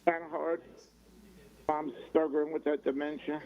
kind of hard. Mom's struggling with that dementia.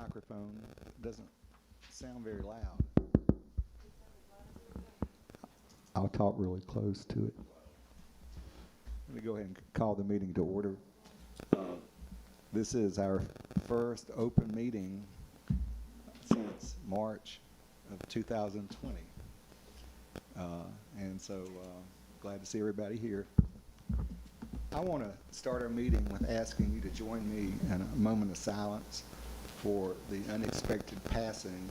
microphone doesn't sound very loud. I'll talk really close to it. Let me go ahead and call the meeting to order. This is our first open meeting since March of 2020. And so glad to see everybody here. I want to start our meeting with asking you to join me in a moment of silence for the unexpected passing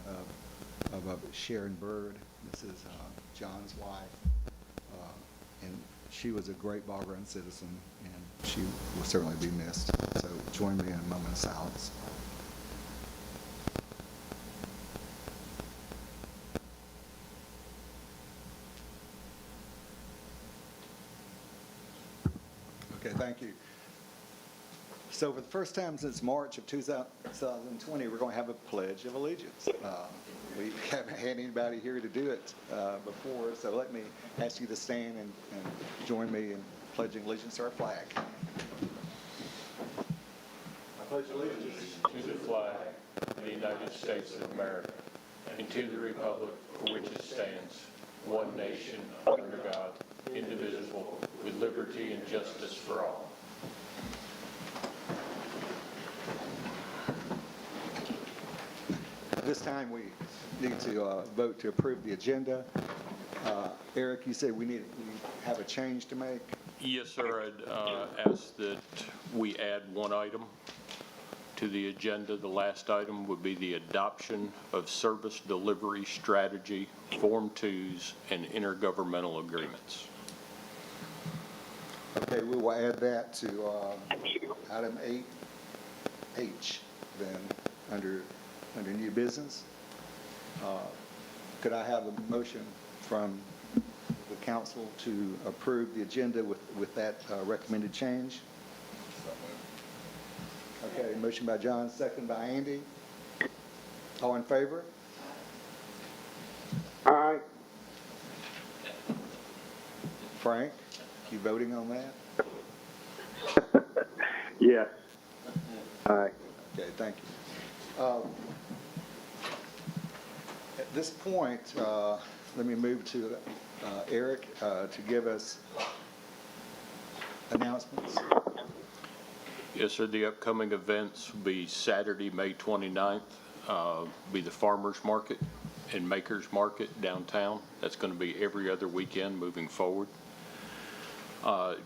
of Sharon Bird. This is John's wife, and she was a great Ball Ground citizen, and she will certainly be missed. So join me in a moment of silence. Okay, thank you. So for the first time since March of 2020, we're going to have a Pledge of Allegiance. We haven't had anybody here to do it before, so let me ask you to stand and join me in pledging allegiance to our flag. I pledge allegiance to the flag of the United States of America and to the republic for which it stands, one nation, under God, indivisible, with liberty and justice for all. This time we need to vote to approve the agenda. Eric, you said we have a change to make? Yes, sir. I'd ask that we add one item to the agenda. The last item would be the adoption of service delivery strategy, Form 2s, and intergovernmental agreements. Okay, we will add that to item 8H then under new business. Could I have a motion from the council to approve the agenda with that recommended change? Okay, motion by John, second by Andy. All in favor? Aye. Frank, you voting on that? Yes. Aye. Okay, thank you. At this point, let me move to Eric to give us announcements. Yes, sir. The upcoming events will be Saturday, May 29th, be the Farmers Market and Makers Market downtown. That's going to be every other weekend moving forward.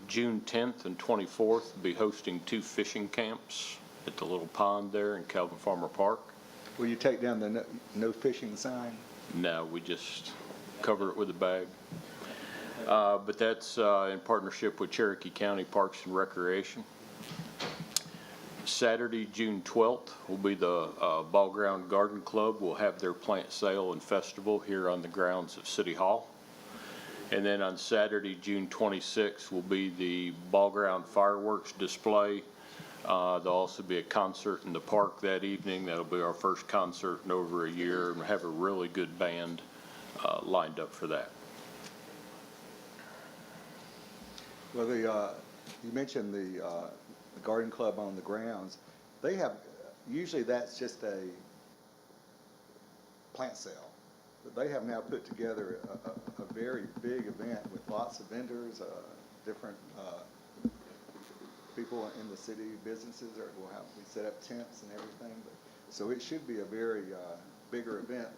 June 10th and 24th, we'll be hosting 2 fishing camps at the little pond there in Calvin Farmer Park. Will you take down the no fishing sign? No, we just cover it with a bag. But that's in partnership with Cherokee County Parks and Recreation. Saturday, June 12th, will be the Ball Ground Garden Club. Will have their plant sale and festival here on the grounds of City Hall. And then on Saturday, June 26th, will be the Ball Ground fireworks display. There'll also be a concert in the park that evening. That'll be our first concert in over a year, and we have a really good band lined up for that. Well, you mentioned the garden club on the grounds. They have, usually that's just a plant sale. But they have now put together a very big event with lots of vendors, different people in the city, businesses will have, we set up tents and everything. So it should be a very bigger event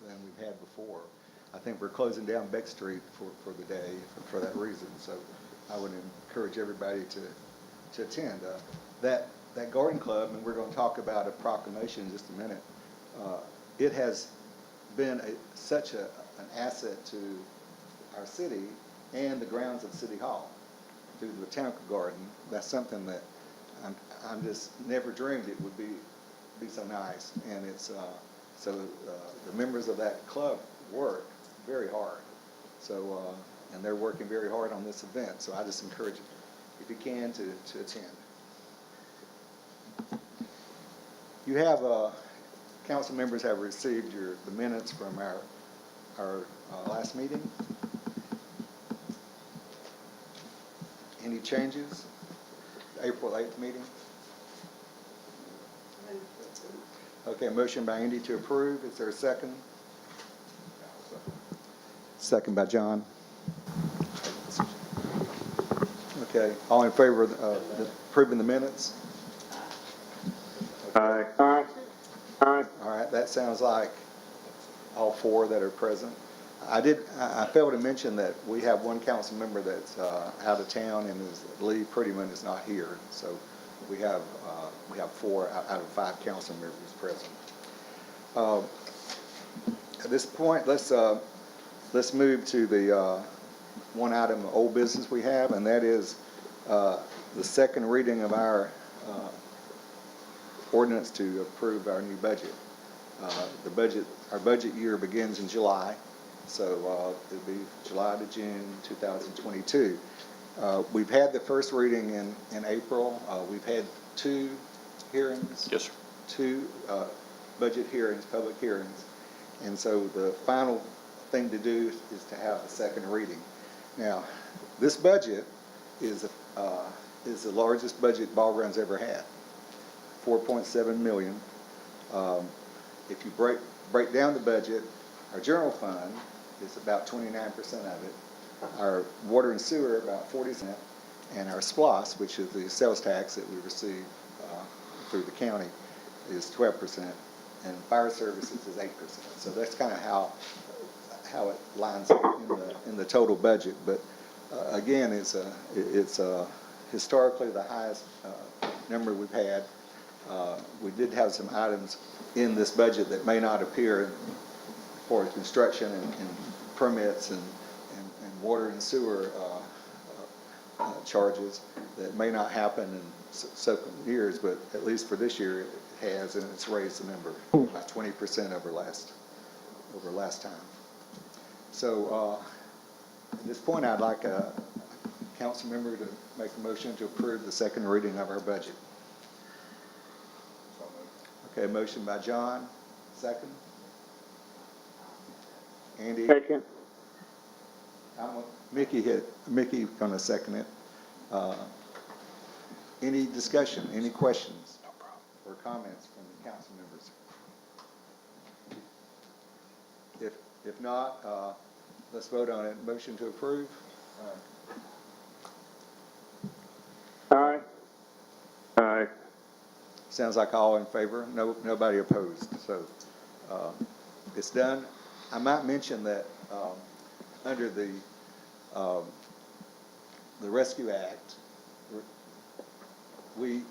than we've had before. I think we're closing down Beck Street for the day for that reason. So I would encourage everybody to attend. That garden club, and we're going to talk about a proclamation in just a minute, it has been such an asset to our city and the grounds of City Hall through the Botanical Garden. That's something that I'm just never dreamed it would be so nice. And it's so the members of that club work very hard. So and they're working very hard on this event. So I just encourage you, if you can, to attend. You have council members have received the minutes from our last meeting. Any changes? The April 8th meeting? Okay, motion by Andy to approve. Is there a second? Second by John. Okay, all in favor of approving the minutes? Aye. Aye. Aye. All right, that sounds like all four that are present. I failed to mention that we have one council member that's out of town, and Lee Prettyman is not here. So we have 4 out of 5 council members present. At this point, let's move to the one item of old business we have, and that is the second reading of our ordinance to approve our new budget. Our budget year begins in July, so it'll be July to June 2022. We've had the first reading in April. We've had 2 hearings. Yes, sir. 2 budget hearings, public hearings. And so the final thing to do is to have the second reading. Now, this budget is the largest budget Ball Ground's ever had, $4.7 million. If you break down the budget, our general fund is about 29% of it. Our water and sewer about 40%, and our SPLOST, which is the sales tax that we receive through the county, is 12%, and fire services is 8%. So that's kind of how it lines up in the total budget. But again, it's historically the highest number we've had. We did have some items in this budget that may not appear for construction and permits and water and sewer charges that may not happen in subsequent years, but at least for this year it has, and it's raised the number by 20% over last time. So at this point, I'd like a council member to make a motion to approve the second reading of our budget. Okay, motion by John, second. Andy? Second. Mickey gonna second it. Any discussion, any questions or comments from the council members? If not, let's vote on it. Motion to approve? Aye. Aye. Sounds like all in favor. Nobody opposed. So it's done. I might mention that under the Rescue Act, we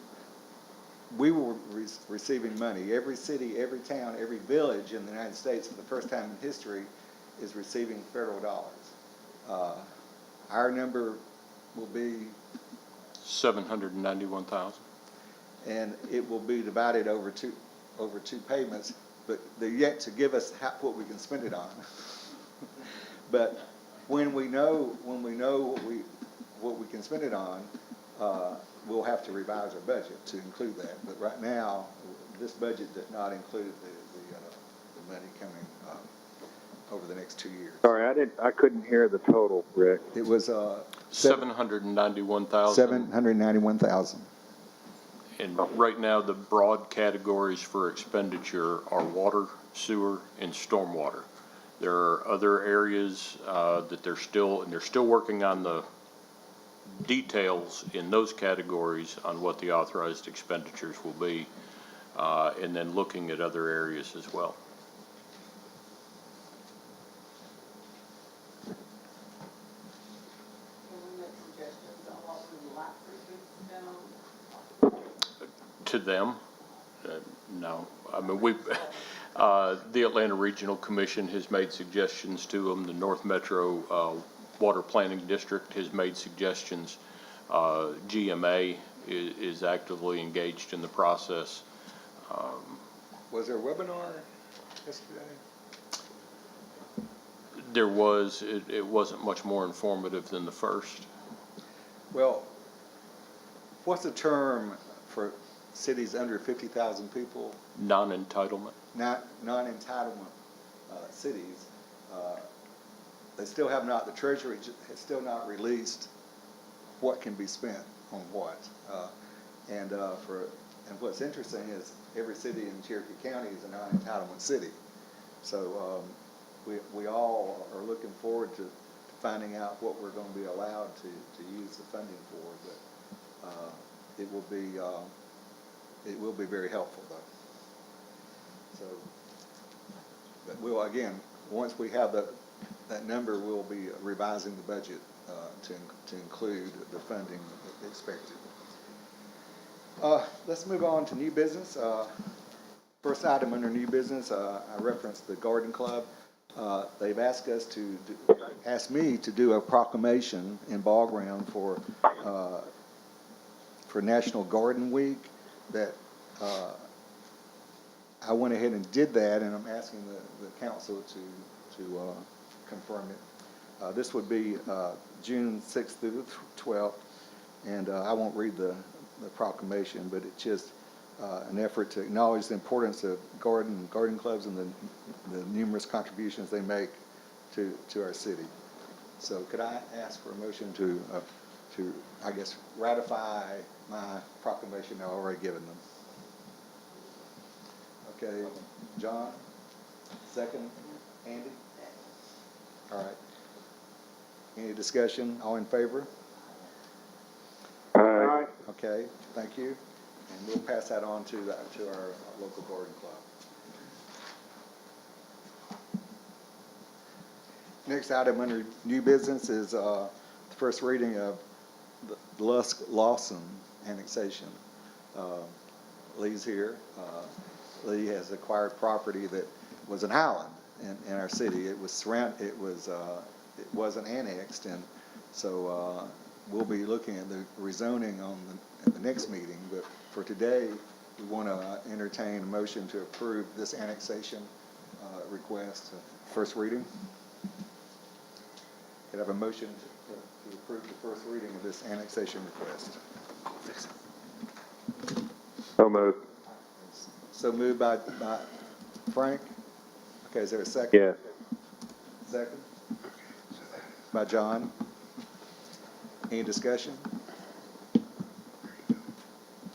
were receiving money. Every city, every town, every village in the United States, for the first time in history, is receiving federal dollars. Our number will be $791,000. and it will be divided over two payments, but they're yet to give us what we can spend it on. But when we know what we can spend it on, we'll have to revise our budget to include that. But right now, this budget does not include the money coming over the next 2 years. Sorry, I couldn't hear the total, Rick. It was $791,000. $791,000. And right now, the broad categories for expenditure are water, sewer, and stormwater. There are other areas that they're still working on the details in those categories on what the authorized expenditures will be, and then looking at other areas as well. To them, no. I mean, the Atlanta Regional Commission has made suggestions to them. The North Metro Water Planning District has made suggestions. GMA is actively engaged in the process. Was there a webinar yesterday? There was. It wasn't much more informative than the first. Well, what's the term for cities under 50,000 people? Non-entitlement. Non-entitlement cities. They still have not, the Treasury has still not released what can be spent on what. And and what's interesting is every city in Cherokee County is a non-entitlement city. So we all are looking forward to finding out what we're going to be allowed to use the funding for. But it will be very helpful though. So, but we'll again, once we have that number, we'll be revising the budget to include the funding expected. Let's move on to new business. First item under new business, I referenced the Garden Club. They've asked me to do a proclamation in Ball Ground for National Garden Week. That I went ahead and did that, and I'm asking the council to confirm it. This would be June 6th through the 12th, and I won't read the proclamation, but it's just an effort to acknowledge the importance of garden clubs and the numerous contributions they make to our city. So could I ask for a motion to I guess, ratify my proclamation I've already given them? Okay, John, second, Andy? All right. Any discussion? All in favor? Aye. Okay, thank you. And we'll pass that on to our local garden club. Next item under new business is the first reading of the Lusk-Lawson annexation. Lee's here. Lee has acquired property that was an island in our city. It wasn't annexed, and so we'll be looking at the rezoning at the next meeting. But for today, we want to entertain a motion to approve this annexation request. First reading. Could I have a motion to approve the first reading of this annexation request? So moved. So moved by Frank. Okay, is there a second? Yes. Second. By John. Any discussion?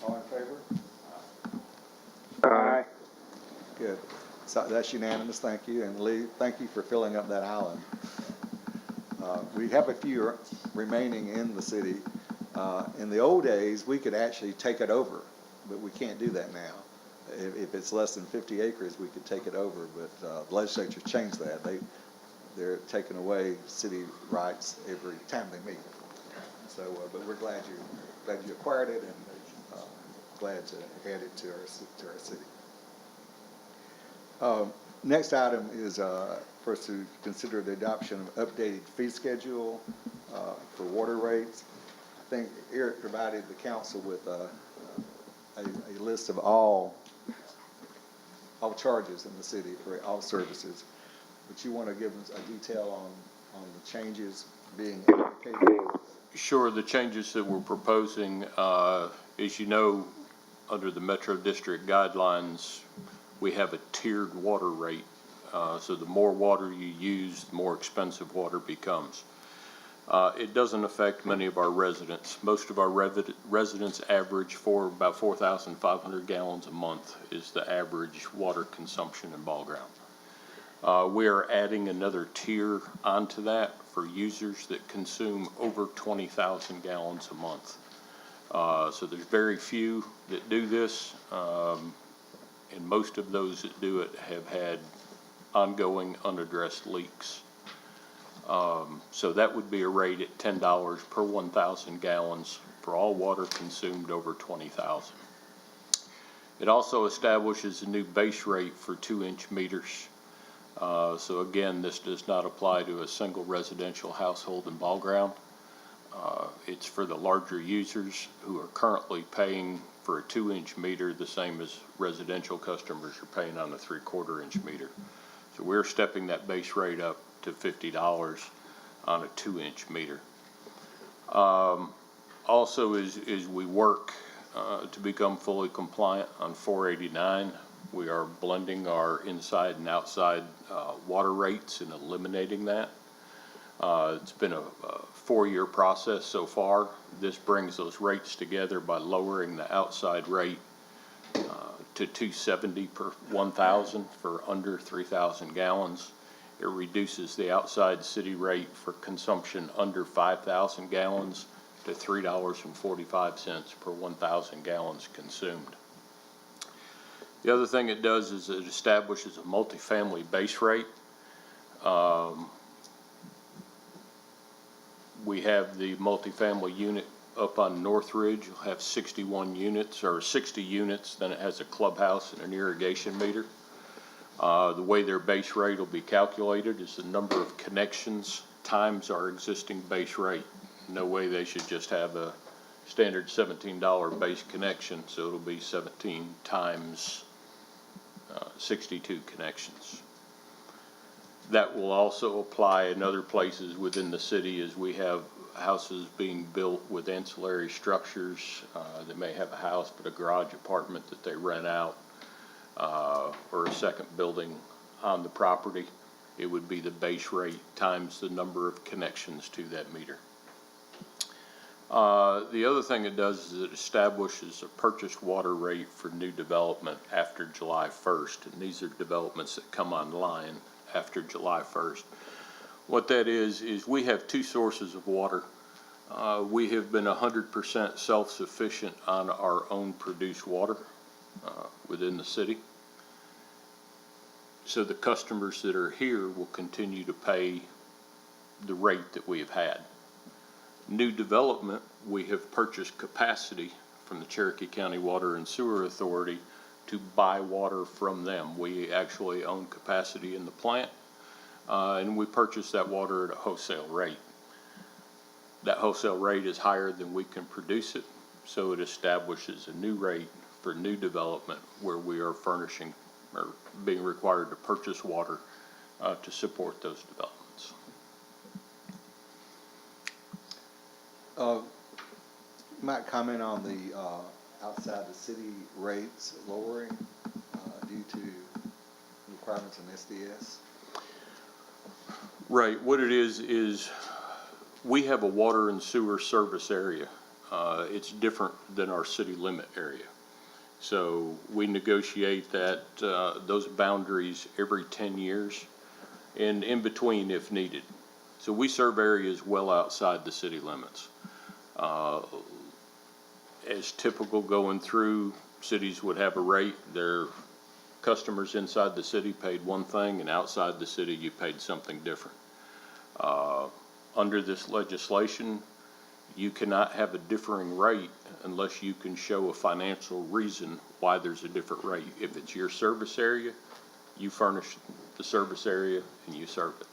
All in favor? Aye. Good. So that's unanimous. Thank you. And Lee, thank you for filling up that island. We have a few remaining in the city. In the old days, we could actually take it over, but we can't do that now. If it's less than 50 acres, we could take it over, but the legislature changed that. They're taking away city rights every time they meet. So, but we're glad you acquired it, and glad to add it to our city. Next item is for us to consider the adoption of updated fee schedule for water rates. I think Eric provided the council with a list of all charges in the city for all services. But you want to give us a detail on the changes being indicated? Sure. The changes that we're proposing, as you know, under the Metro District guidelines, we have a tiered water rate. So the more water you use, the more expensive water becomes. It doesn't affect many of our residents. Most of our residents average for about 4,500 gallons a month is the average water consumption in Ball Ground. We are adding another tier onto that for users that consume over 20,000 gallons a month. So there's very few that do this, and most of those that do it have had ongoing unaddressed leaks. So that would be a rate at $10 per 1,000 gallons for all water consumed over 20,000. It also establishes a new base rate for 2-inch meters. So again, this does not apply to a single residential household in Ball Ground. It's for the larger users who are currently paying for a 2-inch meter the same as residential customers are paying on a 3/4-inch meter. So we're stepping that base rate up to $50 on a 2-inch meter. Also, as we work to become fully compliant on 489, we are blending our inside and outside water rates and eliminating that. It's been a 4-year process so far. This brings those rates together by lowering the outside rate to $2.70 per 1,000 for under 3,000 gallons. It reduces the outside city rate for consumption under 5,000 gallons to $3.45 per 1,000 gallons consumed. The other thing it does is it establishes a multifamily base rate. We have the multifamily unit up on Northridge. You'll have 61 units or 60 units. Then it has a clubhouse and an irrigation meter. The way their base rate will be calculated is the number of connections times our existing base rate. No way they should just have a standard $17 base connection, so it'll be 17 times 62 connections. That will also apply in other places within the city as we have houses being built with ancillary structures. They may have a house but a garage apartment that they rent out, or a second building on the property. It would be the base rate times the number of connections to that meter. The other thing it does is it establishes a purchased water rate for new development after July 1st, and these are developments that come online after July 1st. What that is we have two sources of water. We have been 100% self-sufficient on our own produced water within the city. So the customers that are here will continue to pay the rate that we have had. New development, we have purchased capacity from the Cherokee County Water and Sewer Authority to buy water from them. We actually own capacity in the plant, and we purchase that water at a wholesale rate. That wholesale rate is higher than we can produce it, so it establishes a new rate for new development where we are furnishing or being required to purchase water to support those developments. Might comment on the outside the city rates lowering due to requirements in SDS. Right. What it is we have a water and sewer service area. It's different than our city limit area. So we negotiate that those boundaries every 10 years and in between if needed. So we serve areas well outside the city limits. As typical going through, cities would have a rate. Their customers inside the city paid one thing, and outside the city you paid something different. Under this legislation, you cannot have a differing rate unless you can show a financial reason why there's a different rate. If it's your service area, you furnish the service area and you serve it.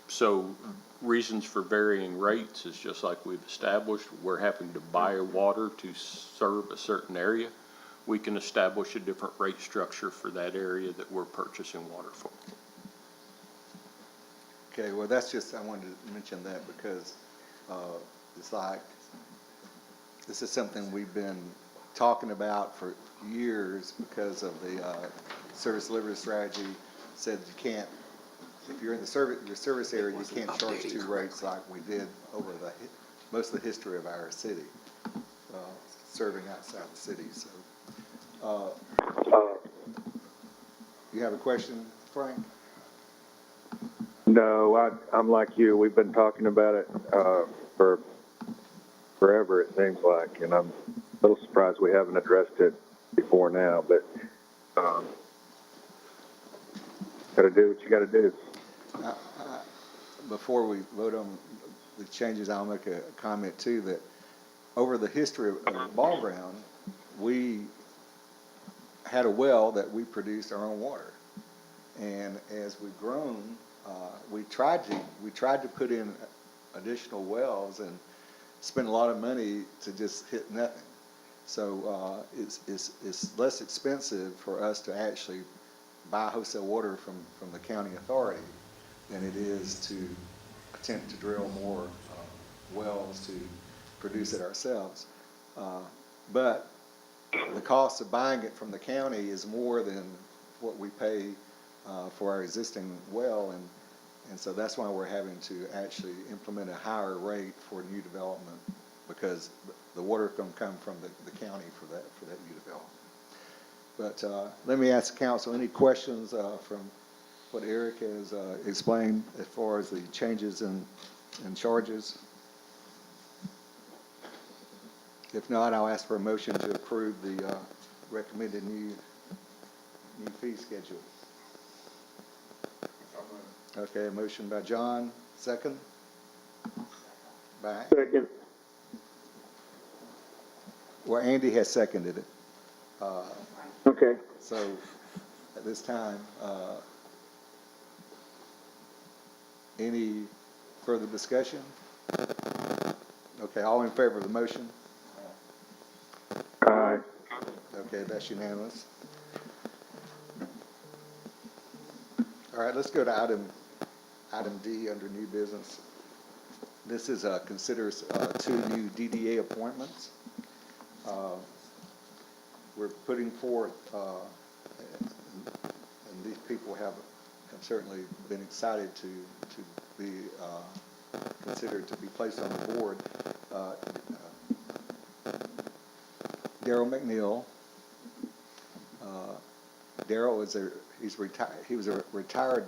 So reasons for varying rates is just like we've established. We're having to buy water to serve a certain area. We can establish a different rate structure for that area that we're purchasing water for. Okay, well, that's just, I wanted to mention that because it's like, this is something we've been talking about for years because of the service delivery strategy. Said you can't, if you're in your service area, you can't charge two rates like we did over most of the history of our city, serving outside the city. So, you have a question, Frank? No, I'm like you. We've been talking about it for forever, it seems like, and I'm a little surprised we haven't addressed it before now, but got to do what you got to do. Before we vote on the changes, I'll make a comment too that over the history of the ball ground, we had a well that we produced our own water, and as we've grown, we tried to put in additional wells and spend a lot of money to just hit nothing. So it's less expensive for us to actually buy wholesale water from the county authority than it is to attempt to drill more wells to produce it ourselves. But the cost of buying it from the county is more than what we pay for our existing well, and And so that's why we're having to actually implement a higher rate for new development, because the water can come from the county for that new development. But let me ask the council, any questions from what Eric has explained as far as the changes in charges? If not, I'll ask for a motion to approve the recommended new fee schedule. Okay, a motion by John, second? By, Second. well, Andy has seconded it. Okay. So at this time, any further discussion? Okay, all in favor of the motion? Aye. Okay, that's unanimous. All right, let's go to item D under new business. This is considers two new DDA appointments. We're putting forth, and these people have certainly been excited to be considered to be placed on the board. Daryl McNeil. Daryl is he was a retired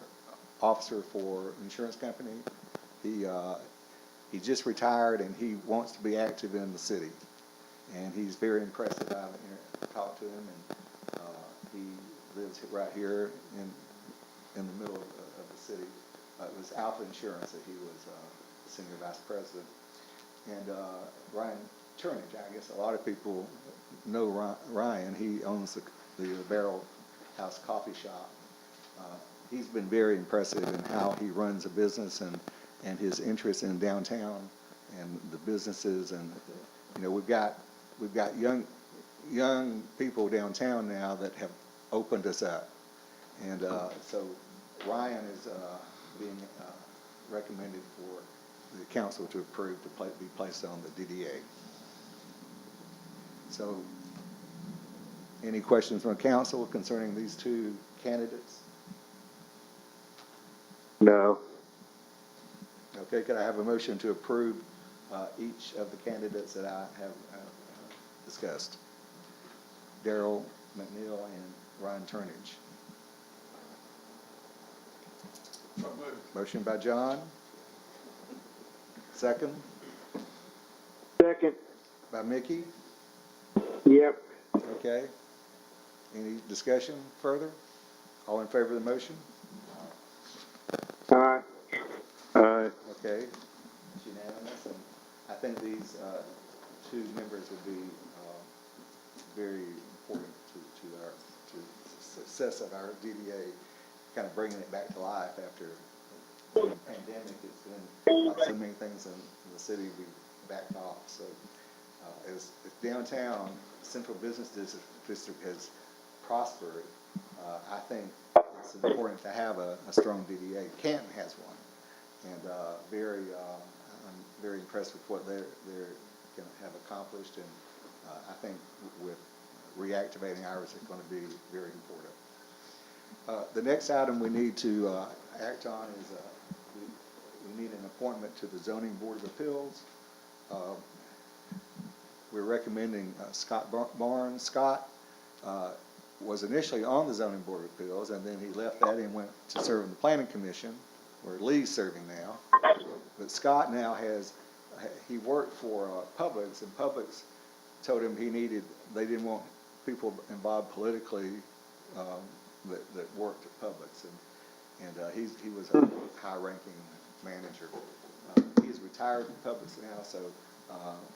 officer for an insurance company. He just retired and he wants to be active in the city. And he's very impressive. I've talked to him, and he lives right here in the middle of the city. It was Alpha Insurance that he was senior vice president. And Ryan Turnage, I guess a lot of people know Ryan. He owns the Barrel House Coffee Shop. He's been very impressive in how he runs a business and his interest in downtown and the businesses. And you know, we've got young people downtown now that have opened us up. And so Ryan is being recommended for the council to approve to be placed on the DDA. So any questions from council concerning these two candidates? No. Okay, could I have a motion to approve each of the candidates that I have discussed? Daryl McNeil and Ryan Turnage. Motion by John. Second Second. by Mickey. Yep. Okay. Any discussion further? All in favor of the motion? Aye. Aye. Okay. It's unanimous, and I think these two members will be very important to the success of our DDA, kind of bringing it back to life after the pandemic. It's been like so many things in the city we backed off. So as downtown central business district has prospered, I think it's important to have a strong DDA. Canton has one, and I'm very impressed with what they're going to have accomplished, and I think with reactivating ours is going to be very important. The next item we need to act on is we need an appointment to the Zoning Board of Appeals. We're recommending Scott Barnes. Scott was initially on the Zoning Board of Appeals, and then he left that and went to serve in the Planning Commission, where Lee's serving now. But Scott now he worked for Publix, and Publix told him they didn't want people involved politically that worked at Publix, and he was a high-ranking manager. He's retired from Publix now, so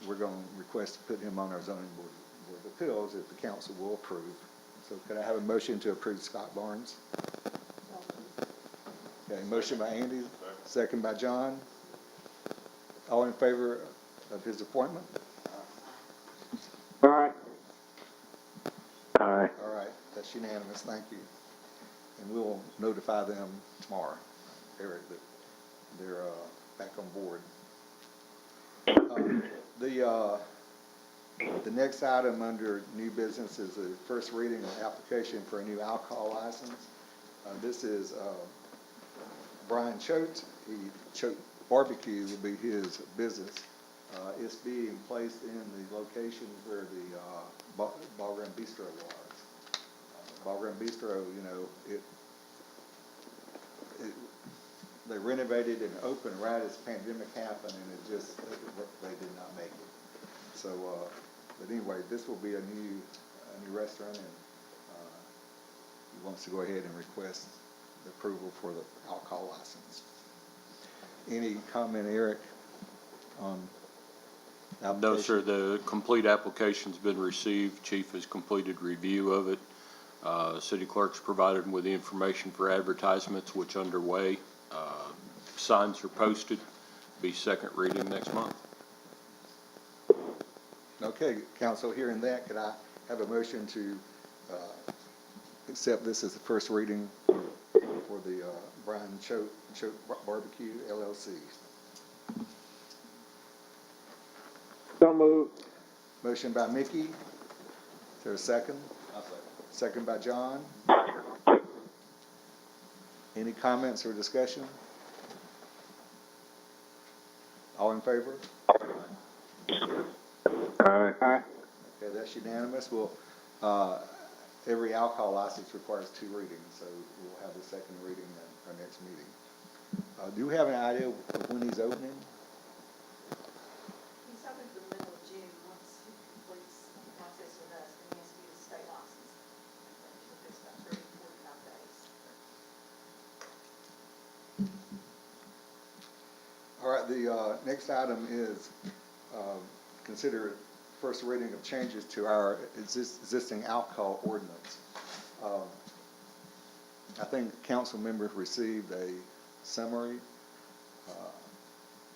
we're going to request to put him on our Zoning Board of Appeals if the council will approve. So could I have a motion to approve Scott Barnes? Okay, motion by Andy, second by John. All in favor of his appointment? Aye. Aye. All right, that's unanimous, thank you. And we'll notify them tomorrow, Eric, that they're back on board. The next item under new business is the first reading of application for a new alcohol license. This is Brian Choate. Choate Barbecue will be his business. It's being placed in the location where the Ball Ground Bistro was. Ball Ground Bistro, you know, they renovated and opened right as pandemic happened, and it just, they did not make it. So, but anyway, this will be a new restaurant, and he wants to go ahead and request the approval for the alcohol license. Any comment, Eric, on application? No, sir, the complete application's been received. Chief has completed review of it. City clerk's provided him with the information for advertisements, which are underway. Signs are posted, be second reading next month. Okay, council, hearing that, could I have a motion to accept this as the first reading for the Brian Choate Barbecue LLC? So moved. Motion by Mickey. Is there a second? Second by John. Any comments or discussion? All in favor? Aye. Aye. Okay, that's unanimous. Well, every alcohol license requires 2 readings, so we'll have the second reading at our next meeting. Do we have an idea of when he's opening? He's hoping for the middle of June, once he completes the process with us, then he has to get his state license. Which takes about 30 to 45 days. All right, the next item is consider first reading of changes to our existing alcohol ordinance. I think council members received a summary.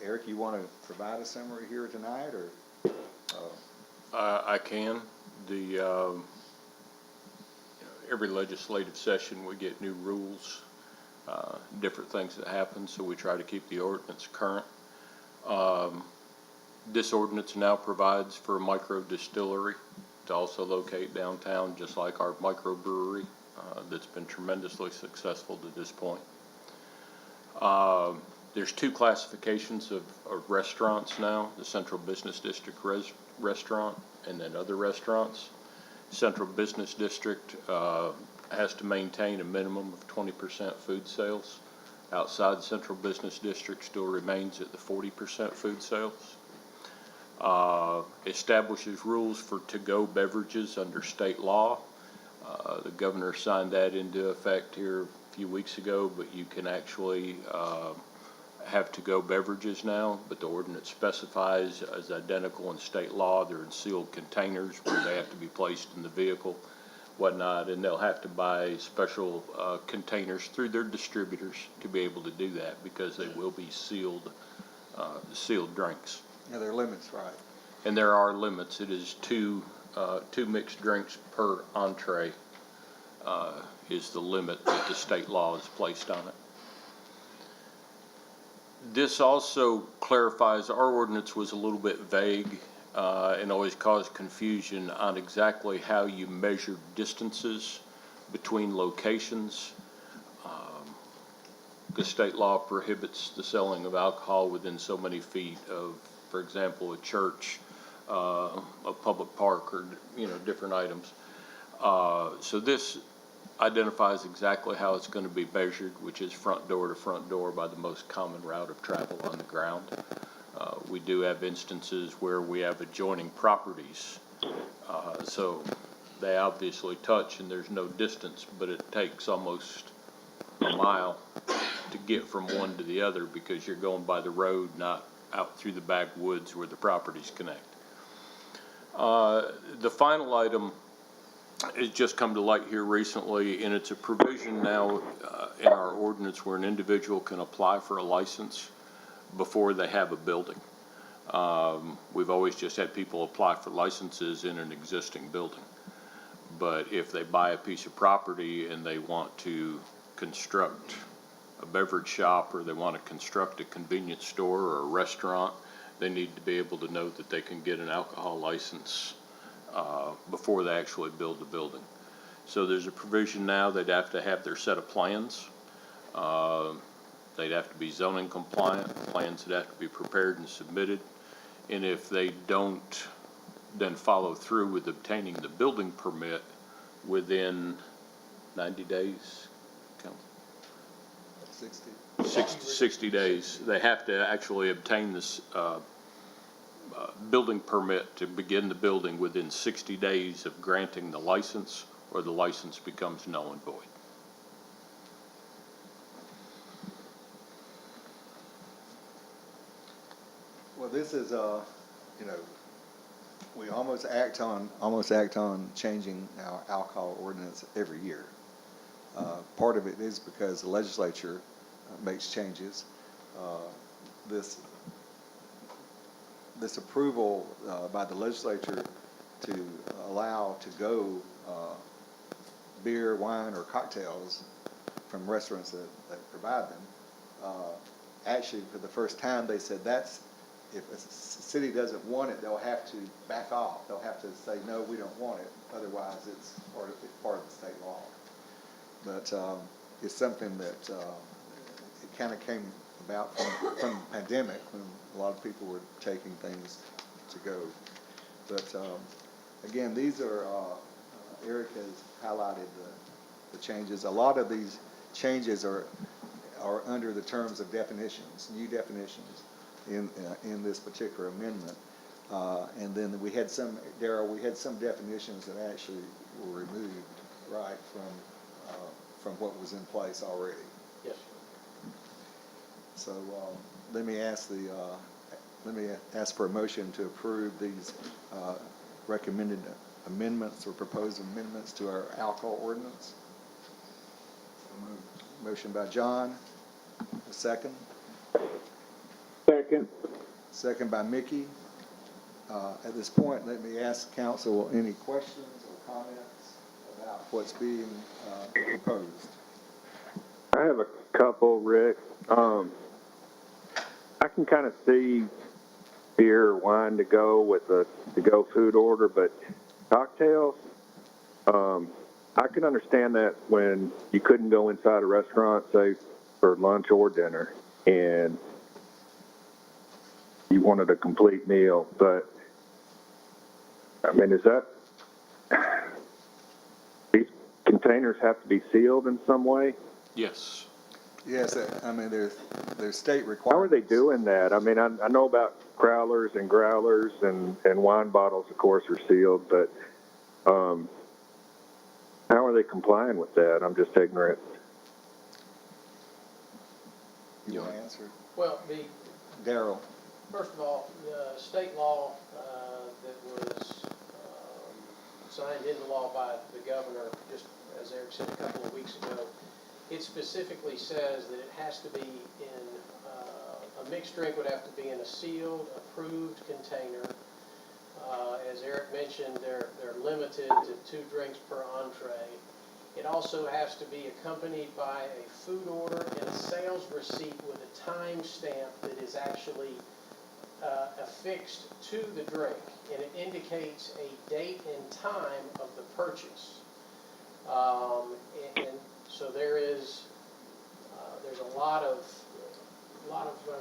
Eric, you want to provide a summary here tonight, or? I can. Every legislative session, we get new rules, different things that happen, so we try to keep the ordinance current. This ordinance now provides for a micro distillery to also locate downtown, just like our microbrewery that's been tremendously successful to this point. There's 2 classifications of restaurants now, the Central Business District restaurant and then other restaurants. Central Business District has to maintain a minimum of 20% food sales. Outside Central Business District still remains at the 40% food sales. Establishes rules for to-go beverages under state law. The governor signed that into effect here a few weeks ago, but you can actually have to-go beverages now, but the ordinance specifies as identical in state law. They're in sealed containers where they have to be placed in the vehicle, whatnot, and they'll have to buy special containers through their distributors to be able to do that, because they will be sealed drinks. Yeah, there are limits, right? And there are limits. It is two mixed drinks per entree is the limit that the state law has placed on it. This also clarifies, our ordinance was a little bit vague and always caused confusion on exactly how you measure distances between locations. The state law prohibits the selling of alcohol within so many feet of, for example, a church, a public park, or different items. So this identifies exactly how it's going to be measured, which is front door to front door by the most common route of travel on the ground. We do have instances where we have adjoining properties, so they obviously touch and there's no distance, but it takes almost a mile to get from one to the other because you're going by the road, not out through the backwoods where the properties connect. The final item has just come to light here recently, and it's a provision now in our ordinance where an individual can apply for a license before they have a building. We've always just had people apply for licenses in an existing building. But if they buy a piece of property and they want to construct a beverage shop, or they want to construct a convenience store or a restaurant, they need to be able to know that they can get an alcohol license before they actually build the building. So there's a provision now they'd have to have their set of plans. They'd have to be zoning compliant, plans would have to be prepared and submitted. And if they don't then follow through with obtaining the building permit within 90 days, Council? 60. 60 days, they have to actually obtain this building permit to begin the building within 60 days of granting the license, or the license becomes null and void. Well, this is, you know, we almost act on changing our alcohol ordinance every year. Part of it is because the legislature makes changes. This approval by the legislature to allow to go beer, wine, or cocktails from restaurants that provide them. Actually, for the first time, they said if a city doesn't want it, they'll have to back off. They'll have to say, no, we don't want it. Otherwise, it's part of the state law. But it's something that it kind of came about from the pandemic, when a lot of people were taking things to go. But again, these are, Eric has highlighted the changes. A lot of these changes are under the terms of definitions, new definitions in this particular amendment. And then we had some, Darrell, we had some definitions that actually were removed, right, from what was in place already. Yes. So let me ask for a motion to approve these recommended amendments or proposed amendments to our alcohol ordinance. Motion by John, a second. Second. Second by Mickey. At this point, let me ask council any questions or comments about what's being proposed. I have a couple, Rick. I can kind of see beer or wine to go with a to-go food order, but cocktails, I can understand that when you couldn't go inside a restaurant, say, for lunch or dinner, and you wanted a complete meal. But, I mean, these containers have to be sealed in some way? Yes. Yes, I mean, there's state requirements. How are they doing that? I mean, I know about growlers and growlers, and wine bottles, of course, are sealed, but how are they complying with that? I'm just ignorant. You want to answer? Well, Darrell. first of all, the state law that was signed into law by the governor, just as Eric said a couple of weeks ago, it specifically says that it has to be in, a mixed drink would have to be in a sealed, approved container. As Eric mentioned, they're limited to 2 drinks per entree. It also has to be accompanied by a food order and a sales receipt with a time stamp that is actually affixed to the drink, and it indicates a date and time of the purchase. And so there's a lot of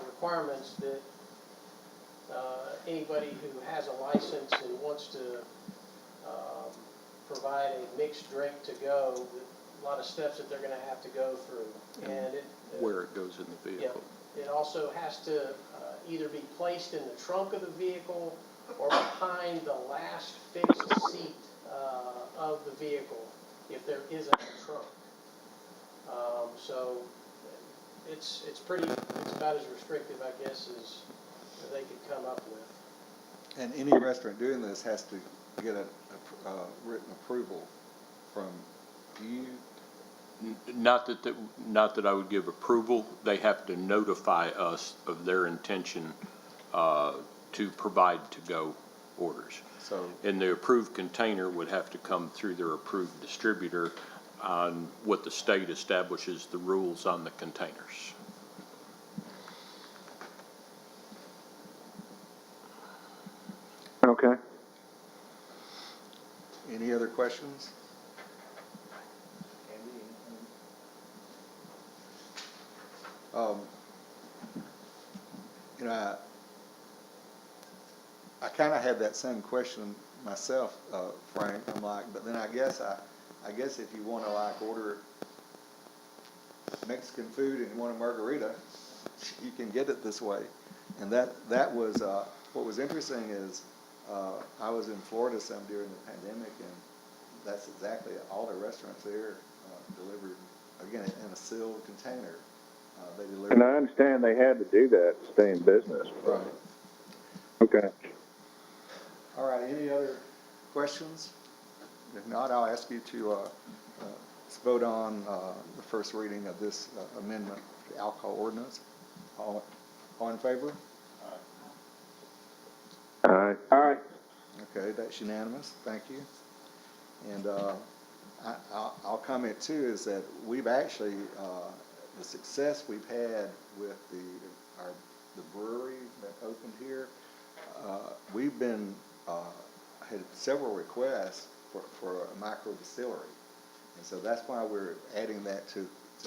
requirements that anybody who has a license and wants to provide a mixed drink to go, a lot of steps that they're going to have to go through. And Where it goes in the vehicle. yeah, it also has to either be placed in the trunk of the vehicle or behind the last fixed seat of the vehicle, if there isn't a trunk. So it's about as restrictive, I guess, as they could come up with. And any restaurant doing this has to get a written approval from you? Not that I would give approval. They have to notify us of their intention to provide to-go orders. So, And the approved container would have to come through their approved distributor on what the state establishes the rules on the containers. Okay. any other questions? You know, I kind of had that same question myself, Frank. I'm like, but then I guess if you want to like order Mexican food and you want a margarita, you can get it this way. And that was what was interesting is I was in Florida some during the pandemic, and that's exactly all the restaurants there delivered again in a sealed container. They delivered. And I understand they had to do that to stay in business. Right. Okay. All right, any other questions? If not, I'll ask you to vote on the first reading of this amendment to the alcohol ordinance. All in favor? Aye. Aye. Okay, that's unanimous, thank you. And I'll comment too is that we've actually, the success we've had with the brewery that opened here, we've been, had several requests for a micro distillery. And so that's why we're adding that to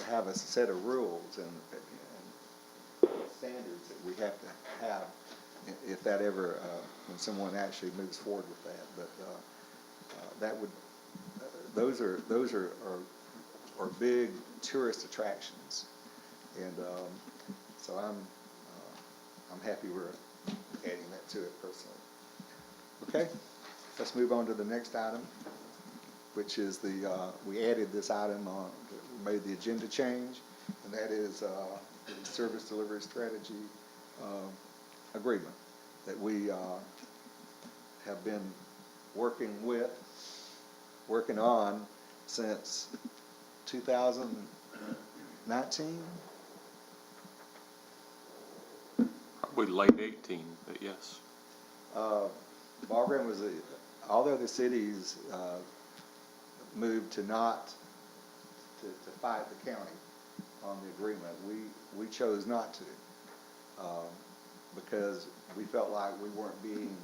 have a set of rules and standards that we have to have if that ever, when someone actually moves forward with that. But that would, those are big tourist attractions. And so I'm happy we're adding that to it personally. Okay, let's move on to the next item, which is we added this item on, we made the agenda change, and that is the service delivery strategy agreement that we have been working on since 2019. Probably late 18, but yes. Ball Ground was all the other cities moved to not to fight the county on the agreement. We chose not to because we felt like we weren't being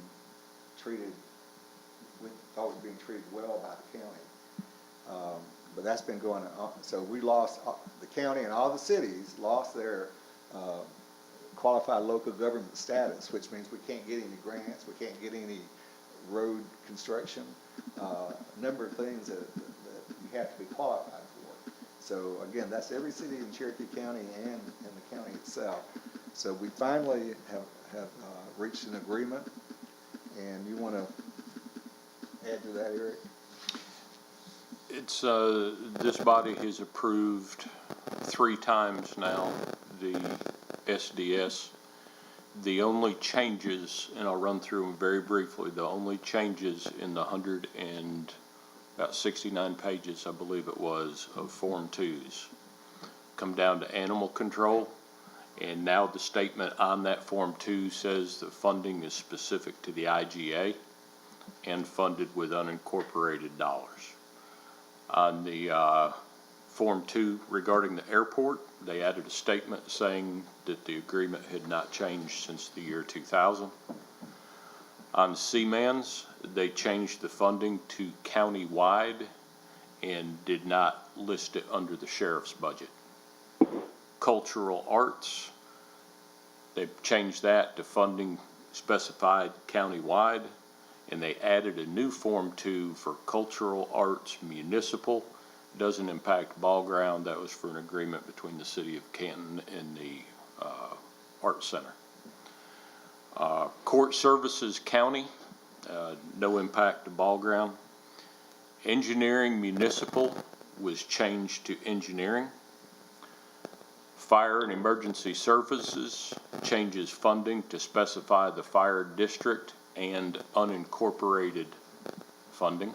treated. We thought we were being treated well by the county, but that's been going on. So we lost the county, and all the cities lost their qualified local government status, which means we can't get any grants, we can't get any road construction, a number of things that you have to be qualified for. So again, that's every city in Cherokee County and in the county itself. So we finally have reached an agreement, and you want to add to that, Eric? It's, this body has approved 3 times now the SDS. The only changes, and I'll run through them very briefly, the only changes in the 169 pages, I believe it was, of Form 2s come down to animal control. And now the statement on that Form 2 says the funding is specific to the IGA and funded with unincorporated dollars. On the Form 2 regarding the airport, they added a statement saying that the agreement had not changed since the year 2000. On Seamans, they changed the funding to county-wide and did not list it under the sheriff's budget. Cultural arts, they've changed that to funding specified county-wide, and they added a new Form 2 for cultural arts municipal. Doesn't impact Ball Ground. That was for an agreement between the city of Canton and the Art Center. Court services county, no impact to Ball Ground. Engineering municipal was changed to engineering. Fire and emergency services changes funding to specify the fire district and unincorporated funding.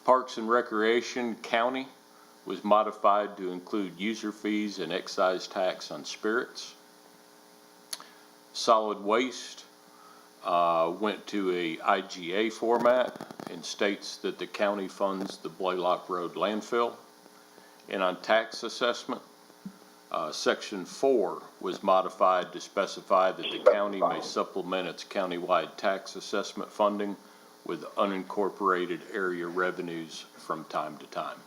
Parks and Recreation County was modified to include user fees and excise tax on spirits. Solid Waste went to a IGA format and states that the county funds the Blaylock Road landfill. And on tax assessment, Section 4 was modified to specify that the county may supplement its countywide tax assessment funding with unincorporated area revenues from time to time.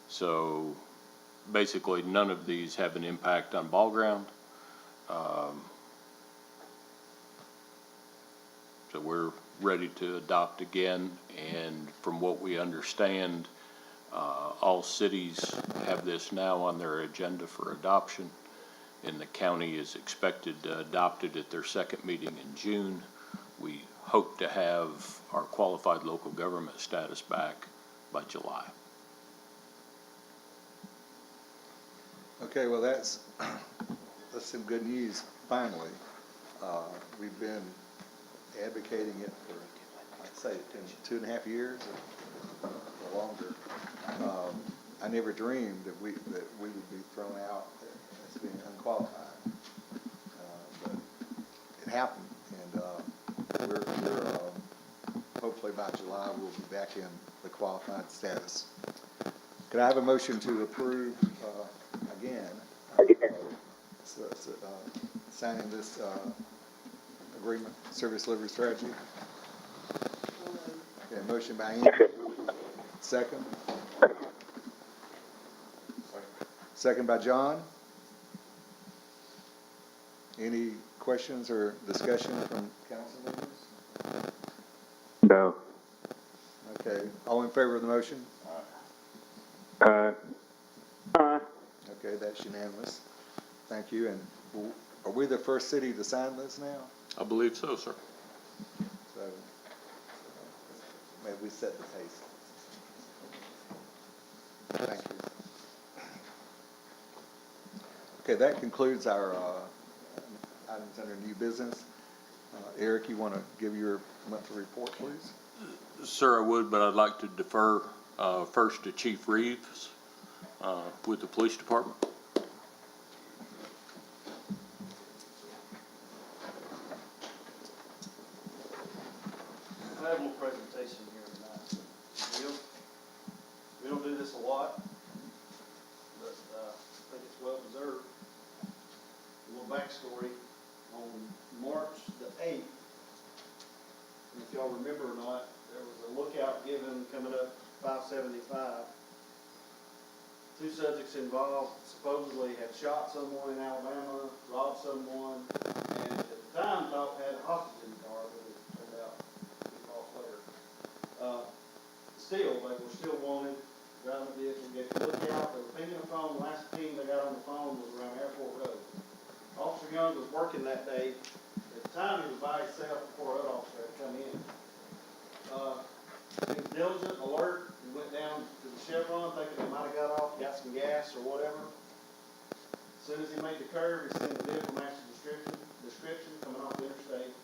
So basically, none of these have an impact on ball ground. So we're ready to adopt again, and from what we understand, all cities have this now on their agenda for adoption, and the county is expected to adopt it at their second meeting in June. We hope to have our qualified local government status back by July. Okay, well, that's some good news, finally. We've been advocating it for, I'd say, 2.5 years or longer. I never dreamed that we would be thrown out as being unqualified. But it happened, and we're hopefully by July, we'll be back in the qualified status. Could I have a motion to approve, again, signing this agreement, service delivery strategy? Okay, motion by Andy. Second? Second by John. Any questions or discussion from council members? No. Okay, all in favor of the motion? Aye. Okay, that's unanimous. Thank you, and are we the first city to sign this now? I believe so, sir. So, maybe we set the pace. Thank you. Okay, that concludes our items under new business. Eric, you want to give your monthly report, please? Sir, I would, but I'd like to defer first to Chief Reeves with the police department. I have a little presentation here tonight. We don't do this a lot, but I think it's well deserved. A little backstory, on March the 8th, and if y'all remember or not, there was a lookout given coming up 575. Two subjects involved supposedly had shot someone in Alabama, robbed someone, and at the time thought had a hostage in the car, but it turned out to be false later. Still, they were still wanted, driving a vehicle, get the lookout, they were pinging the phone, the last ping they got on the phone was around Airport Road. Officer Young was working that day, at the time he was by himself before other officer had come in. He was diligent, alert, he went down to the Chevron thinking they might have got off, got some gas or whatever. As soon as he made the curve, he seen the vehicle match the description coming off the interstate,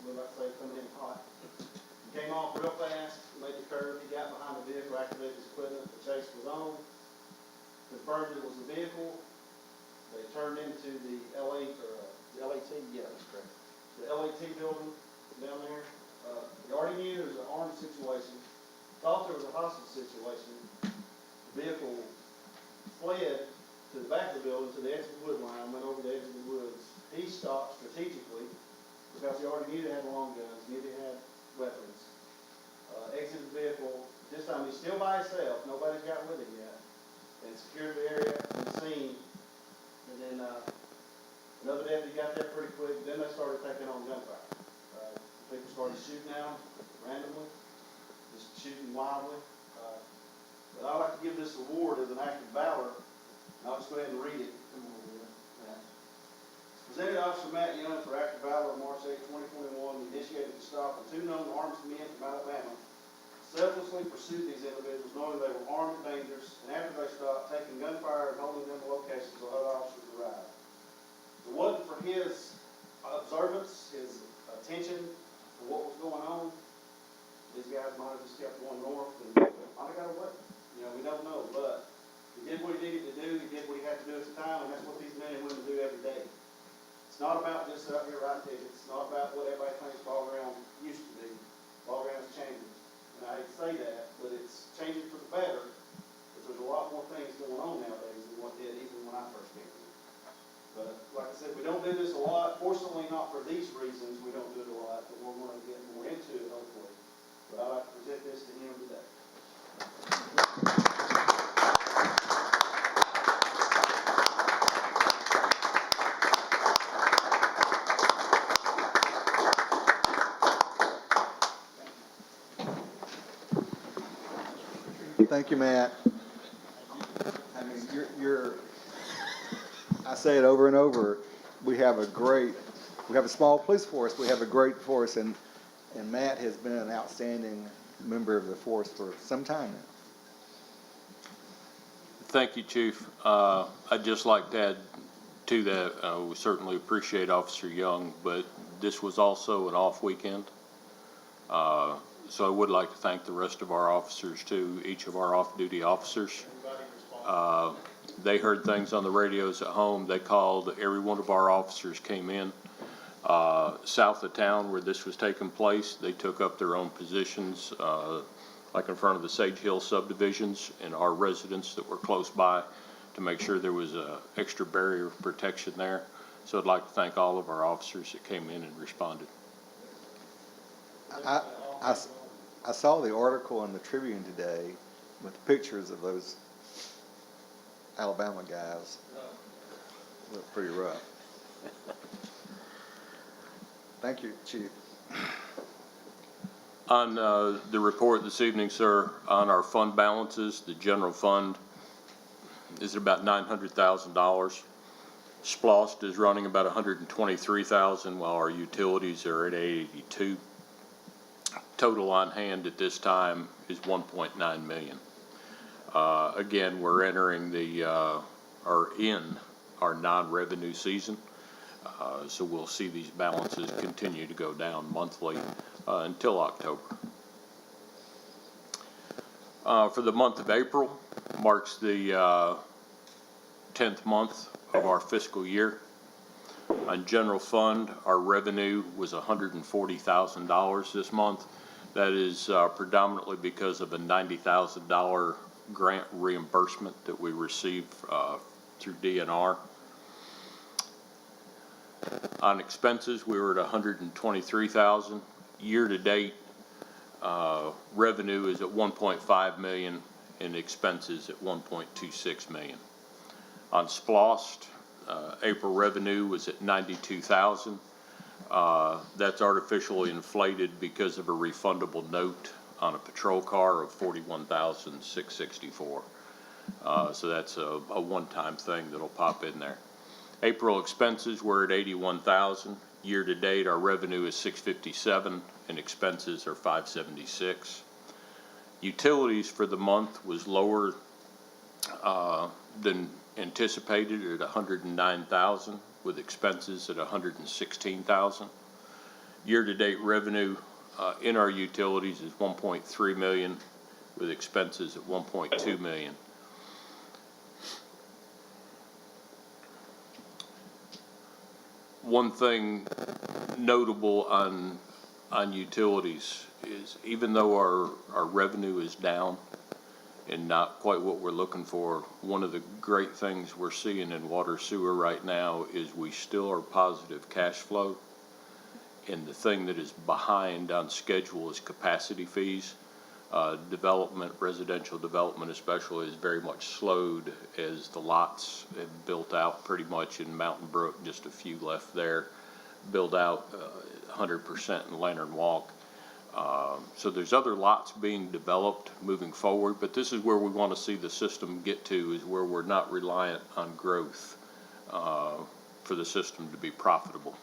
looked like they coming in hot. He came off real fast, made the curve, he got behind the vehicle, activated his equipment, the chase was on, confirmed it was the vehicle. They turned into the LAT, yeah, that's correct. The LAT building down there. They already knew there was an armed situation, thought there was a hostage situation. The vehicle fled to the back of the building, to the edge of the wood line, went over the edge of the woods. He stopped strategically because he already knew they had long guns, knew they had weapons. Exited the vehicle. This time he's still by himself, nobody's got with him yet, and secured the area and the scene. And then another deputy got there pretty quick. Then they started taking on gunfire. People started shooting out randomly, just shooting wildly. But I like to give this award as an act of valor. And I'll just go ahead and read it. Come on, Matt. Presented Officer Matt Young for act of valor on March 8, 2021. He initiated the stop of two known armed men from Alabama. Selflessly pursued these individuals knowing they were armed and dangerous, and after they stopped, taking gunfire and holding them to locations until other officers arrived. If it wasn't for his observance, his attention to what was going on, these guys might have just kept going north and might have got away. You know, we don't know, but he did what he needed to do, he did what he had to do at the time, and that's what these men and women do every day. It's not about just out here writing tickets, it's not about what everybody thinks ball ground used to be. Ball ground's changing. And I hate to say that, but it's changing for the better, because there's a lot more things going on nowadays than what did even when I first came here. But like I said, we don't do this a lot. Fortunately, not for these reasons, we don't do it a lot, but we're going to get more into it, hopefully. But I'd like to present this to him today. Thank you, Matt. I mean, I say it over and over, we have a small police force, we have a great force, and Matt has been an outstanding member of the force for some time now. Thank you, Chief. I'd just like to add to that, we certainly appreciate Officer Young, but this was also an off weekend. So I would like to thank the rest of our officers too, each of our off-duty officers. They heard things on the radios at home. They called, every one of our officers came in. South of town where this was taking place, they took up their own positions, like in front of the Sage Hill subdivisions, and our residents that were close by to make sure there was a extra barrier of protection there. So I'd like to thank all of our officers that came in and responded. I saw the article in the Tribune today with pictures of those Alabama guys. Looked pretty rough. Thank you, Chief. On the report this evening, sir, on our fund balances, the general fund is at about $900,000. SPLOST is running about $123,000, while our utilities are at $882,000. Total on hand at this time is $1.9 million. Again, we're entering in our non-revenue season, so we'll see these balances continue to go down monthly until October. For the month of April, marks the 10th month of our fiscal year. On general fund, our revenue was $140,000 this month. That is predominantly because of a $90,000 grant reimbursement that we received through DNR. On expenses, we were at $123,000. Year to date, revenue is at $1.5 million and expenses at $1.26 million. On SPLOST, April revenue was at $92,000. That's artificially inflated because of a refundable note on a patrol car of $41,664. So that's a one-time thing that'll pop in there. April expenses were at $81,000. Year to date, our revenue is $657 and expenses are $576. Utilities for the month was lower than anticipated at $109,000, with expenses at $116,000. Year-to-date revenue in our utilities is $1.3 million, with expenses at $1.2 million. One thing notable on utilities is, even though our revenue is down and not quite what we're looking for, one of the great things we're seeing in water sewer right now is we still are positive cash flow. And the thing that is behind on schedule is capacity fees. Development, residential development especially, is very much slowed as the lots have built out pretty much in Mountain Brook, just a few left there, build out 100% in Lantern Walk. So there's other lots being developed moving forward, but this is where we want to see the system get to, is where we're not reliant on growth for the system to be profitable.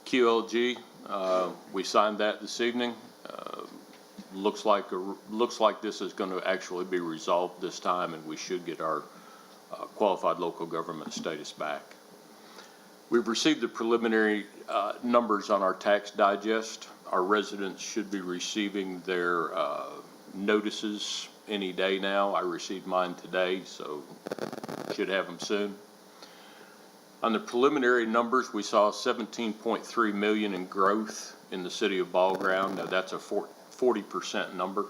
QLG, we signed that this evening. Looks like this is going to actually be resolved this time, and we should get our qualified local government status back. We've received the preliminary numbers on our tax digest. Our residents should be receiving their notices any day now. I received mine today, so should have them soon. On the preliminary numbers, we saw 17.3 million in growth in the city of Ball Ground. Now that's a 40% number.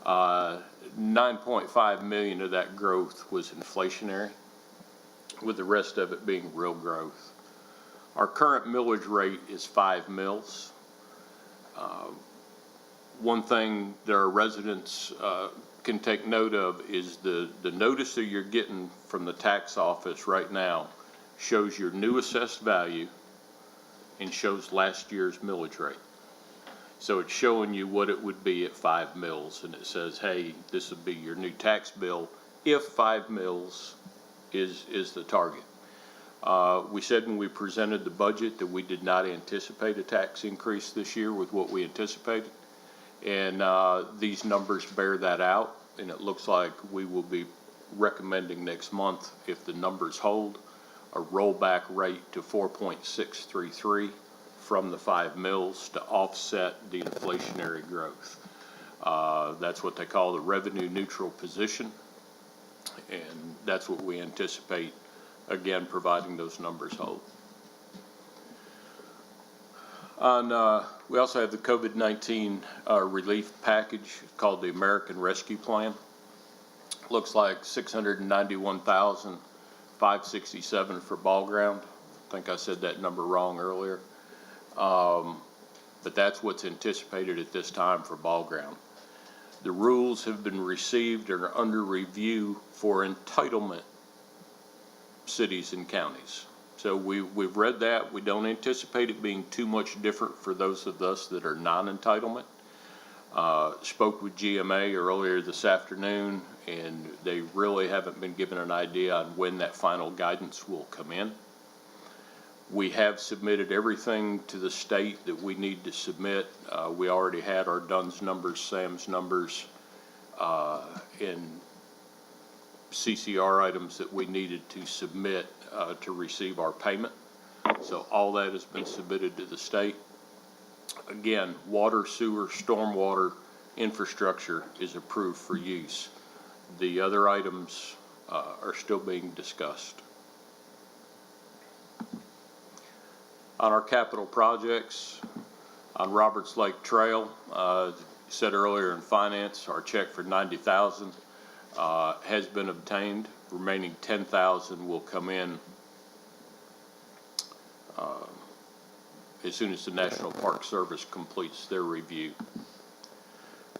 9.5 million of that growth was inflationary, with the rest of it being real growth. Our current millage rate is 5 mils. One thing that our residents can take note of is the notice that you're getting from the tax office right now shows your new assessed value and shows last year's millage rate. So it's showing you what it would be at 5 mills, and it says, hey, this would be your new tax bill if 5 mills is the target. We said when we presented the budget that we did not anticipate a tax increase this year with what we anticipated. And these numbers bear that out, and it looks like we will be recommending next month, if the numbers hold, a rollback rate to 4.633 from the 5 mills to offset the inflationary growth. That's what they call the revenue neutral position, and that's what we anticipate, again, providing those numbers hold. We also have the COVID-19 relief package called the American Rescue Plan. Looks like $691,567 for ball ground. I think I said that number wrong earlier. But that's what's anticipated at this time for ball ground. The rules have been received and are under review for entitlement cities and counties. So we've read that. We don't anticipate it being too much different for those of us that are non-entitlement. Spoke with GMA earlier this afternoon, and they really haven't been given an idea on when that final guidance will come in. We have submitted everything to the state that we need to submit. We already had our DUNS numbers, SAM's numbers, and CCR items that we needed to submit to receive our payment. So all that has been submitted to the state. Again, water, sewer, stormwater infrastructure is approved for use. The other items are still being discussed. On our capital projects, on Roberts Lake Trail, said earlier in finance, our check for $90,000 has been obtained. Remaining $10,000 will come in as soon as the National Park Service completes their review.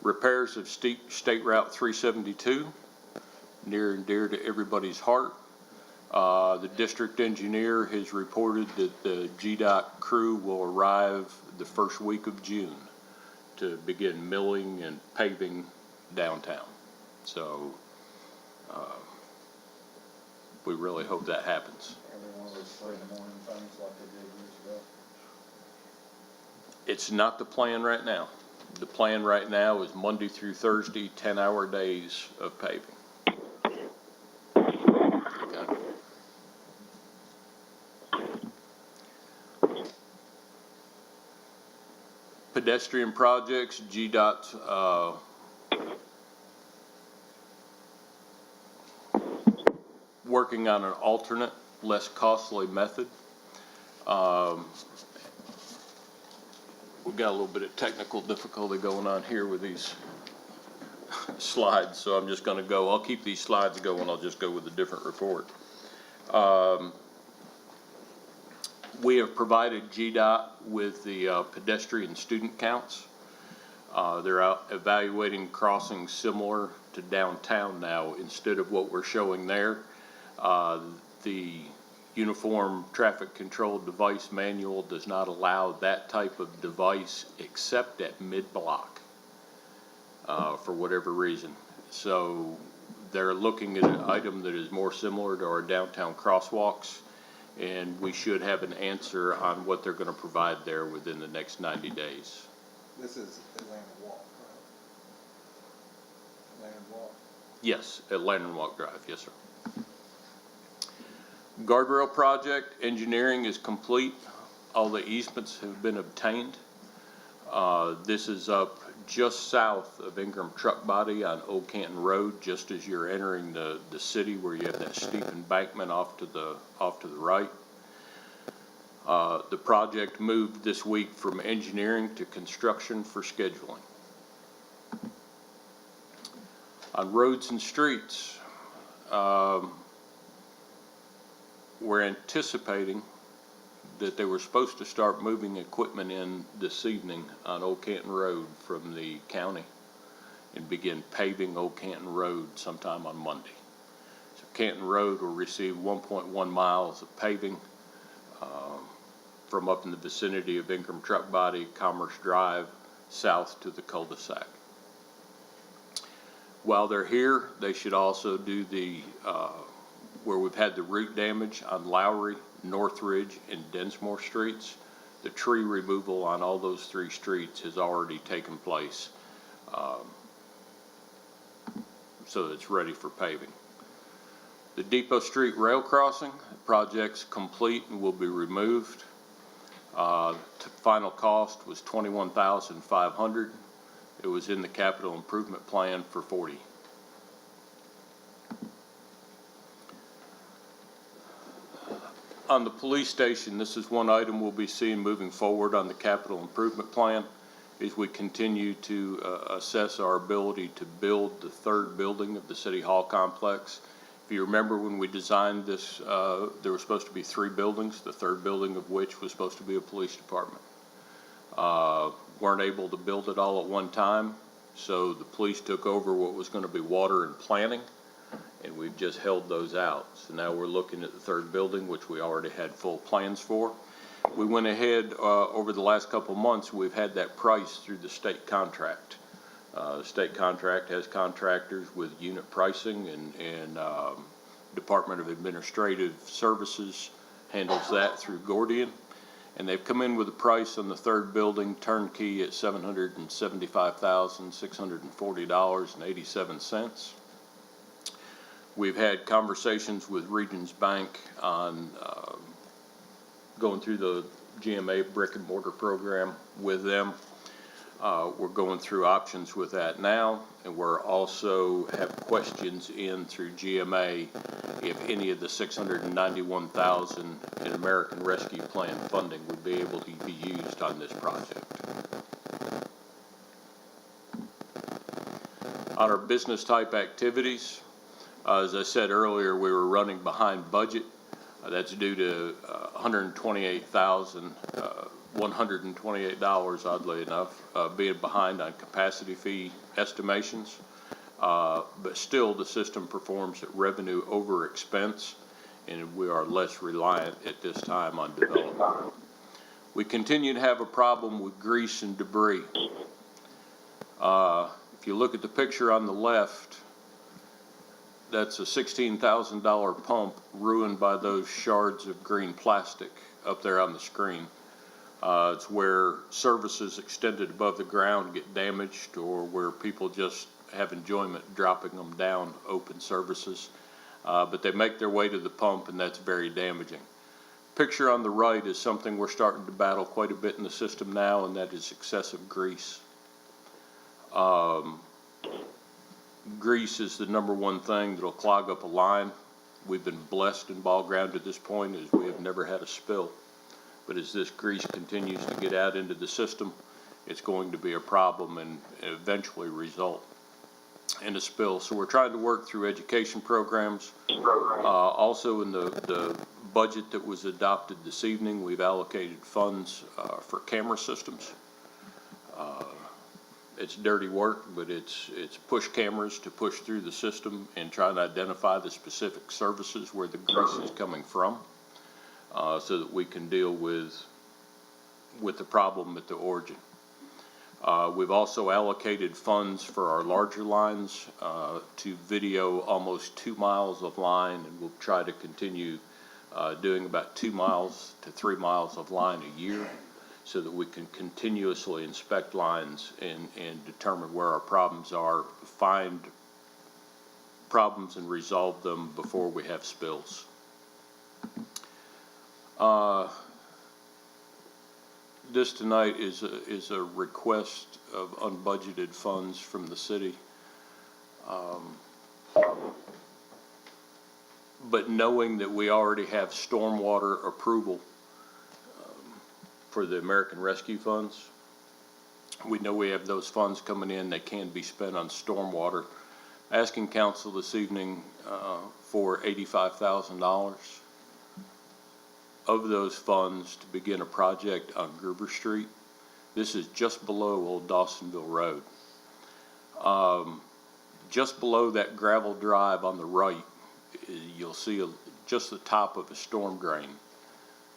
Repairs of State Route 372, near and dear to everybody's heart. The district engineer has reported that the GDOT crew will arrive the first week of June to begin milling and paving downtown. So we really hope that happens. Every one of those 3 in the morning things like they did years ago. It's not the plan right now. The plan right now is Monday through Thursday, 10-hour days of paving. Okay. Pedestrian projects, GDOT working on an alternate, less costly method. We've got a little bit of technical difficulty going on here with these slides, so I'm just going to go. I'll keep these slides going. I'll just go with a different report. We have provided GDOT with the pedestrian student counts. They're out evaluating crossings similar to downtown now. Instead of what we're showing there, the Uniform Traffic Control Device Manual does not allow that type of device except at mid-block for whatever reason. So they're looking at an item that is more similar to our downtown crosswalks, and we should have an answer on what they're going to provide there within the next 90 days. This is Atlanta Walk, right? Atlanta Walk. Yes, at Lantern Walk Drive, yes, sir. Guardrail project engineering is complete. All the easements have been obtained. This is up just south of Ingram Truck Body on Old Canton Road, just as you're entering the city, where you have that steep embankment off to the right. The project moved this week from engineering to construction for scheduling. On roads and streets, we're anticipating that they were supposed to start moving equipment in this evening on Old Canton Road from the county and begin paving Old Canton Road sometime on Monday. So Canton Road will receive 1.1 miles of paving from up in the vicinity of Ingram Truck Body, Commerce Drive, south to the cul-de-sac. While they're here, they should also do the, where we've had the root damage on Lowry, Northridge, and Densmore streets. The tree removal on all those 3 streets has already taken place, so it's ready for paving. The Depot Street rail crossing project's complete and will be removed. Final cost was $21,500. It was in the capital improvement plan for $40,000. On the police station, this is one item we'll be seeing moving forward on the capital improvement plan as we continue to assess our ability to build the 3rd building of the City Hall complex. If you remember when we designed this, there were supposed to be 3 buildings, the 3rd building of which was supposed to be a police department. Weren't able to build it all at one time, so the police took over what was going to be water and planning, and we've just held those out. So now we're looking at the 3rd building, which we already had full plans for. We went ahead over the last couple months, we've had that price through the state contract. The state contract has contractors with unit pricing, and Department of Administrative Services handles that through Gordian. And they've come in with a price on the 3rd building, turnkey, at $775,640.87. We've had conversations with Regions Bank on going through the GMA brick and mortar program with them. We're going through options with that now, and we're also have questions in through GMA if any of the $691,000 in American Rescue Plan funding would be able to be used on this project. On our business type activities, as I said earlier, we were running behind budget. That's due to $128, oddly enough, being behind on capacity fee estimations. But still, the system performs at revenue over expense, and we are less reliant at this time on development. We continue to have a problem with grease and debris. If you look at the picture on the left, that's a $16,000 pump ruined by those shards of green plastic up there on the screen. It's where services extended above the ground get damaged, or where people just have enjoyment dropping them down open services. But they make their way to the pump, and that's very damaging. Picture on the right is something we're starting to battle quite a bit in the system now, and that is excessive grease. Grease is the #1 thing that'll clog up a line. We've been blessed in Ball Ground at this point as we have never had a spill. But as this grease continues to get out into the system, it's going to be a problem and eventually result in a spill. So we're trying to work through education programs. Also in the budget that was adopted this evening, we've allocated funds for camera systems. It's dirty work, but it's push cameras to push through the system and try to identify the specific services where the grease is coming from, so that we can deal with the problem at the origin. We've also allocated funds for our larger lines to video almost 2 miles of line, and we'll try to continue doing about 2 miles to 3 miles of line a year, so that we can continuously inspect lines and determine where our problems are, find problems and resolve them before we have spills. This tonight is a request of unbudgeted funds from the city. But knowing that we already have stormwater approval for the American Rescue Funds, we know we have those funds coming in. They can be spent on stormwater. Asking council this evening for $85,000 of those funds to begin a project on Gruber Street. This is just below Old Dawsonville Road. Just below that gravel drive on the right, you'll see just the top of a storm drain.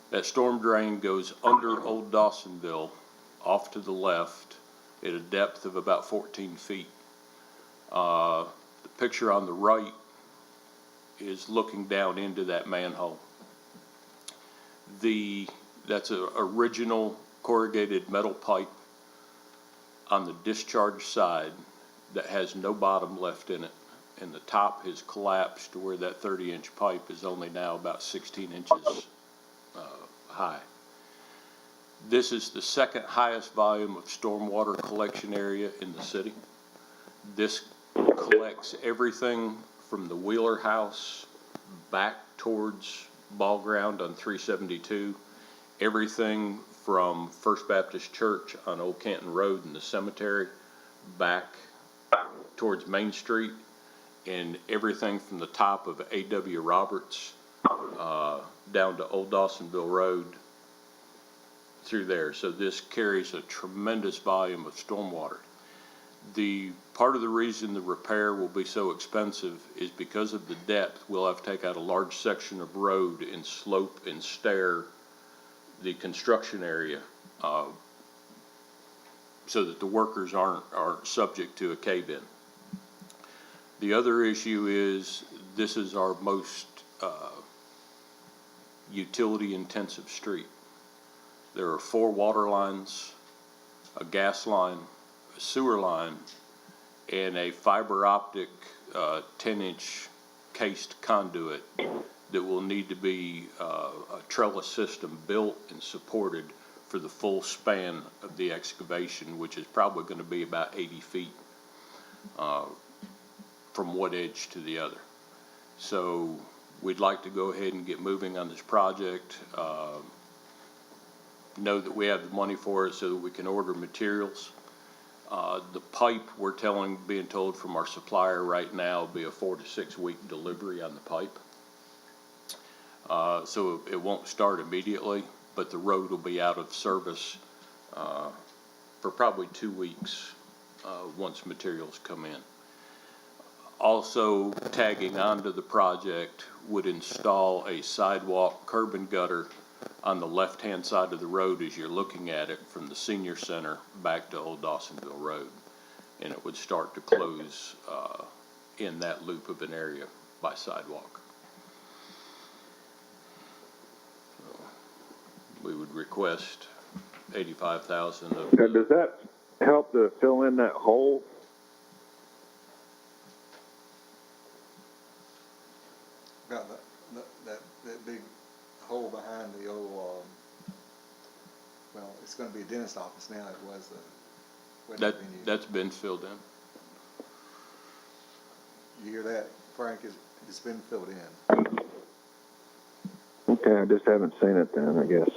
That storm drain goes under Old Dawsonville, off to the left, at a depth of about 14 feet. The picture on the right is looking down into that manhole. That's a original corrugated metal pipe on the discharge side that has no bottom left in it. And the top has collapsed to where that 30-inch pipe is only now about 16 inches high. This is the second highest volume of stormwater collection area in the city. This collects everything from the Wheeler House back towards Ball Ground on 372, everything from First Baptist Church on Old Canton Road and the cemetery back towards Main Street, and everything from the top of A.W. Roberts down to Old Dawsonville Road through there. So this carries a tremendous volume of stormwater. The part of the reason the repair will be so expensive is because of the depth. We'll have to take out a large section of road and slope and stair the construction area so that the workers aren't subject to a cave-in. The other issue is this is our most utility-intensive street. There are 4 water lines, a gas line, a sewer line, and a fiber optic 10-inch cased conduit that will need to be a trellis system built and supported for the full span of the excavation, which is probably going to be about 80 feet from one edge to the other. So we'd like to go ahead and get moving on this project. Know that we have the money for it so that we can order materials. The pipe, we're being told from our supplier right now, will be a 4 to 6 week delivery on the pipe. So it won't start immediately, but the road will be out of service for probably 2 weeks once materials come in. Also tagging onto the project would install a sidewalk curb and gutter on the left-hand side of the road as you're looking at it from the senior center back to Old Dawsonville Road. And it would start to close in that loop of an area by sidewalk. So we would request $85,000 of Now, does that help to fill in that hole? Got that big hole behind the old, well, it's gonna be a dentist office now, it was the wedding venue. That's been filled in. You hear that, Frank? It's been filled in. Okay, I just haven't seen it then, I guess.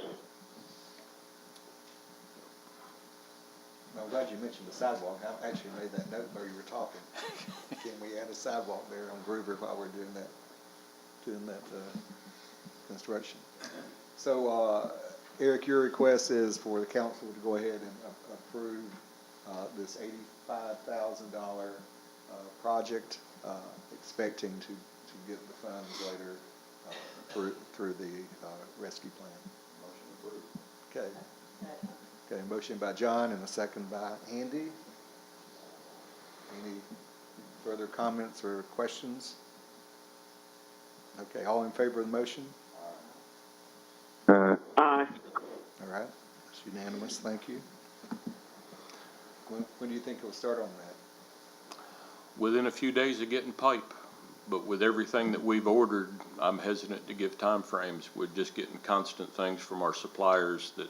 I'm glad you mentioned the sidewalk. I actually made that note while you were talking. Can we add a sidewalk there on Groover while we're doing that construction? So, Eric, your request is for the council to go ahead and approve this $85,000 project, expecting to get the funds later through the rescue plan. Motion approved. Okay. Okay, motion by John and a second by Andy. Any further comments or questions? Okay, all in favor of the motion? Aye. All right, it's unanimous, thank you. When do you think it'll start on that? Within a few days of getting pipe, but with everything that we've ordered, I'm hesitant to give time frames. We're just getting constant things from our suppliers that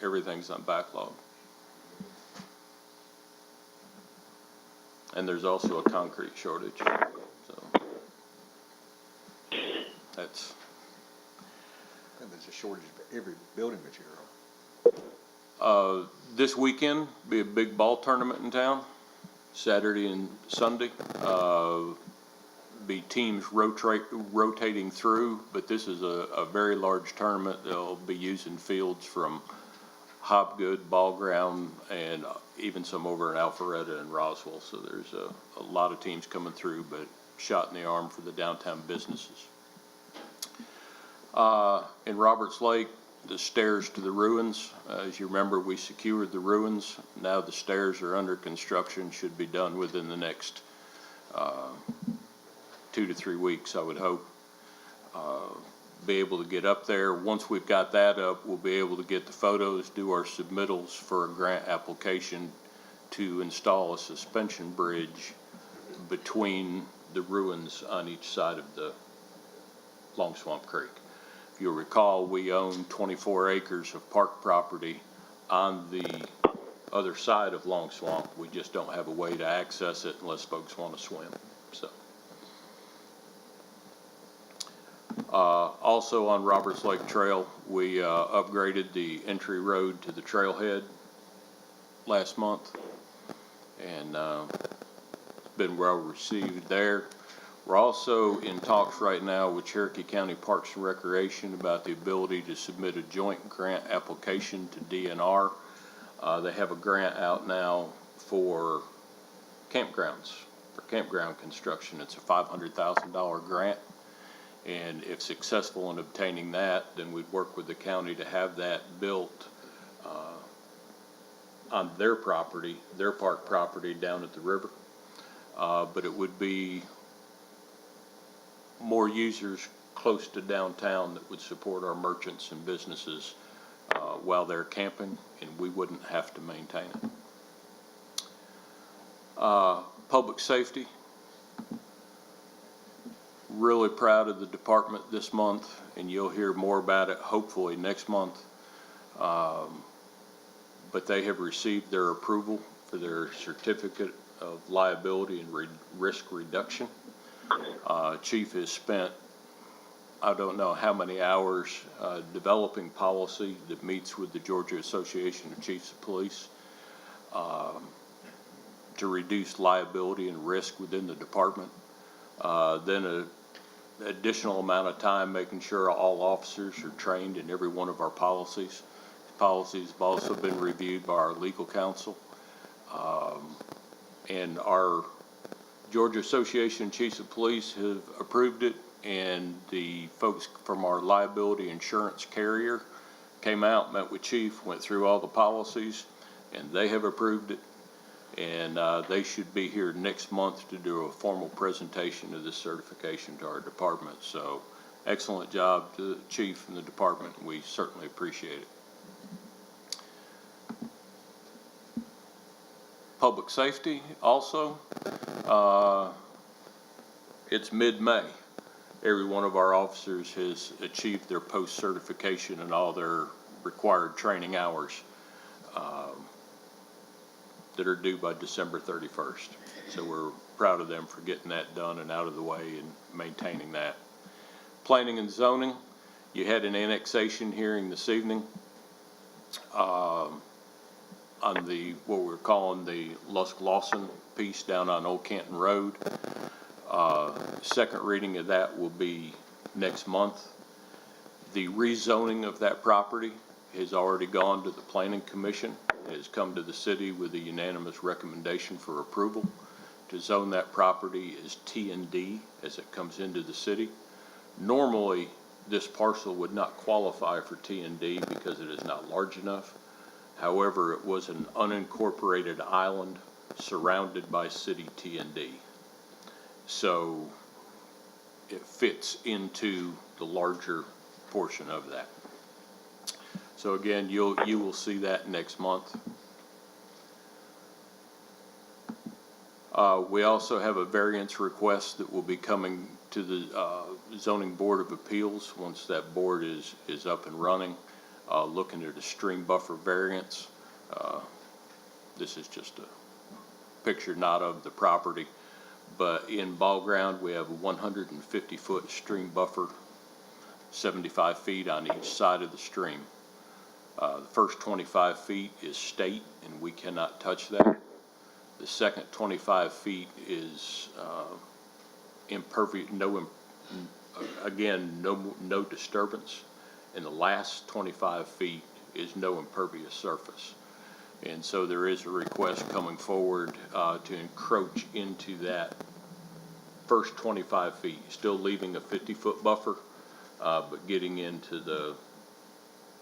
everything's on backlog. And there's also a concrete shortage, so that's. And there's a shortage of every building material. This weekend be a big ball tournament in town, Saturday and Sunday. Be teams rotating through, but this is a very large tournament. They'll be using fields from Hopgood, Ball Ground, and even some over in Alpharetta and Roswell. So there's a lot of teams coming through, but shot in the arm for the downtown businesses. In Roberts Lake, the stairs to the ruins. As you remember, we secured the ruins. Now the stairs are under construction, should be done within the next 2 to 3 weeks, I would hope. Be able to get up there. Once we've got that up, we'll be able to get the photos, do our submittals for a grant application to install a suspension bridge between the ruins on each side of the Long Swamp Creek. If you'll recall, we own 24 acres of park property on the other side of Long Swamp. We just don't have a way to access it unless folks want to swim. So, also on Roberts Lake Trail, we upgraded the entry road to the trailhead last month, and it's been well received there. We're also in talks right now with Cherokee County Parks and Recreation about the ability to submit a joint grant application to DNR. They have a grant out now for campgrounds, for campground construction. It's a $500,000 grant. And if successful in obtaining that, then we'd work with the county to have that built on their property, their park property down at the river. But it would be more users close to downtown that would support our merchants and businesses while they're camping, and we wouldn't have to maintain it. Public safety. Really proud of the department this month, and you'll hear more about it hopefully next month. But they have received their approval for their certificate of liability and risk reduction. Chief has spent, I don't know how many hours developing policy that meets with the Georgia Association of Chiefs of Police to reduce liability and risk within the department. Then an additional amount of time making sure all officers are trained in every one of our policies. Policies have also been reviewed by our legal counsel. And our Georgia Association of Chiefs of Police have approved it, and the folks from our liability insurance carrier came out, met with Chief, went through all the policies, and they have approved it. And they should be here next month to do a formal presentation of this certification to our department. So excellent job to the Chief and the department. We certainly appreciate it. Public safety also, it's mid-May. Every one of our officers has achieved their post-certification and all their required training hours that are due by December 31st. So we're proud of them for getting that done and out of the way and maintaining that. Planning and zoning, you had an annexation hearing this evening on the, what we're calling the Lusk Lawson piece down on Old Canton Road. Second reading of that will be next month. The rezoning of that property has already gone to the Planning Commission. It has come to the city with a unanimous recommendation for approval to zone that property as T&D as it comes into the city. Normally, this parcel would not qualify for T&D because it is not large enough. However, it was an unincorporated island surrounded by city T&D. So it fits into the larger portion of that. So again, you will see that next month. We also have a variance request that will be coming to the Zoning Board of Appeals once that board is up and running, looking at a stream buffer variance. This is just a picture not of the property, but in Ball Ground we have a 150-foot stream buffer, 75 feet on each side of the stream. The first 25 feet is state, and we cannot touch that. The second 25 feet is impervious, no disturbance. And the last 25 feet is no impervious surface. And so there is a request coming forward to encroach into that first 25 feet, still leaving a 50-foot buffer, but getting into the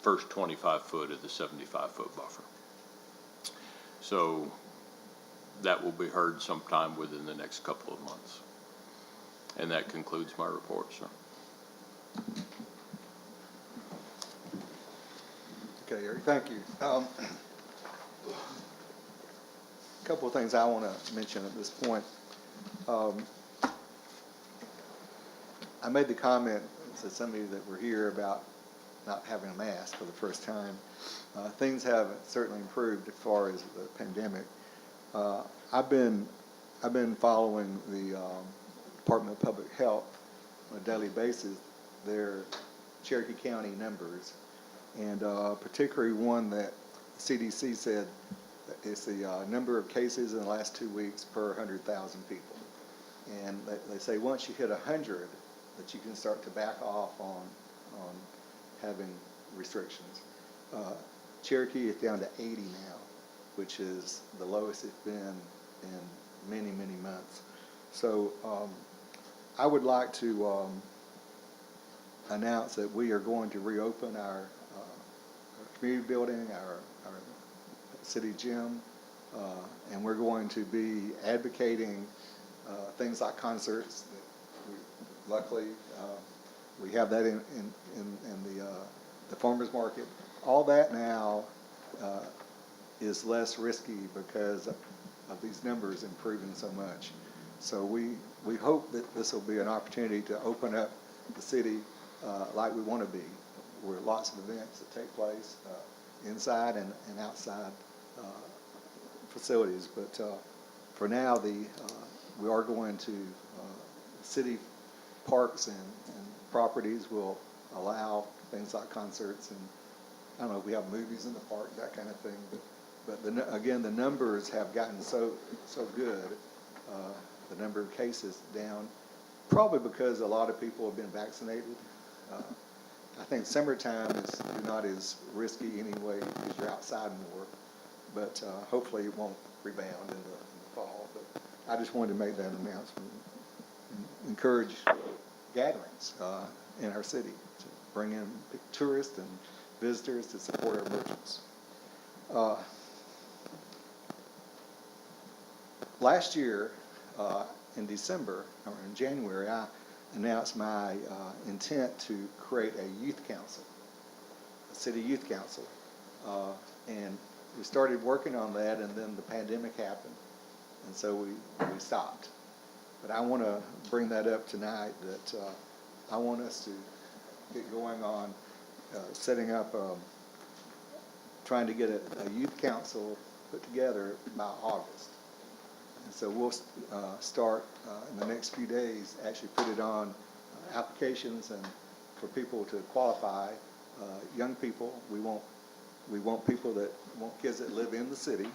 first 25 foot of the 75-foot buffer. So that will be heard sometime within the next couple of months. And that concludes my report, sir. Okay, Eric, thank you. A couple of things I want to mention at this point. I made the comment to somebody that were here about not having a mask for the first time. Things have certainly improved as far as the pandemic. I've been following the Department of Public Health on a daily basis, their Cherokee County numbers, and particularly one that CDC said is the number of cases in the last 2 weeks per 100,000 people. And they say once you hit 100, that you can start to back off on having restrictions. Cherokee is down to 80 now, which is the lowest it's been in many, many months. So I would like to announce that we are going to reopen our community building, our city gym, and we're going to be advocating things like concerts. Luckily, we have that in the farmers market. All that now is less risky because of these numbers improving so much. So we hope that this will be an opportunity to open up the city like we want to be, where lots of events that take place inside and outside facilities. But for now, we are going to city parks and properties will allow things like concerts, and I don't know if we have movies in the park, that kind of thing. But again, the numbers have gotten so good. The number of cases down, probably because a lot of people have been vaccinated. I think summertime is not as risky anyway because you're outside more, but hopefully it won't rebound in the fall. But I just wanted to make that announcement and encourage gatherings in our city to bring in tourists and visitors to support our merchants. Last year, in December, or in January, I announced my intent to create a youth council, a city youth council. And we started working on that, and then the pandemic happened, and so we stopped. But I want to bring that up tonight, that I want us to get going on setting up, trying to get a youth council put together by August. And so we'll start in the next few days, actually put it on applications and for people to qualify. Young people, we want people that want kids that live in the city.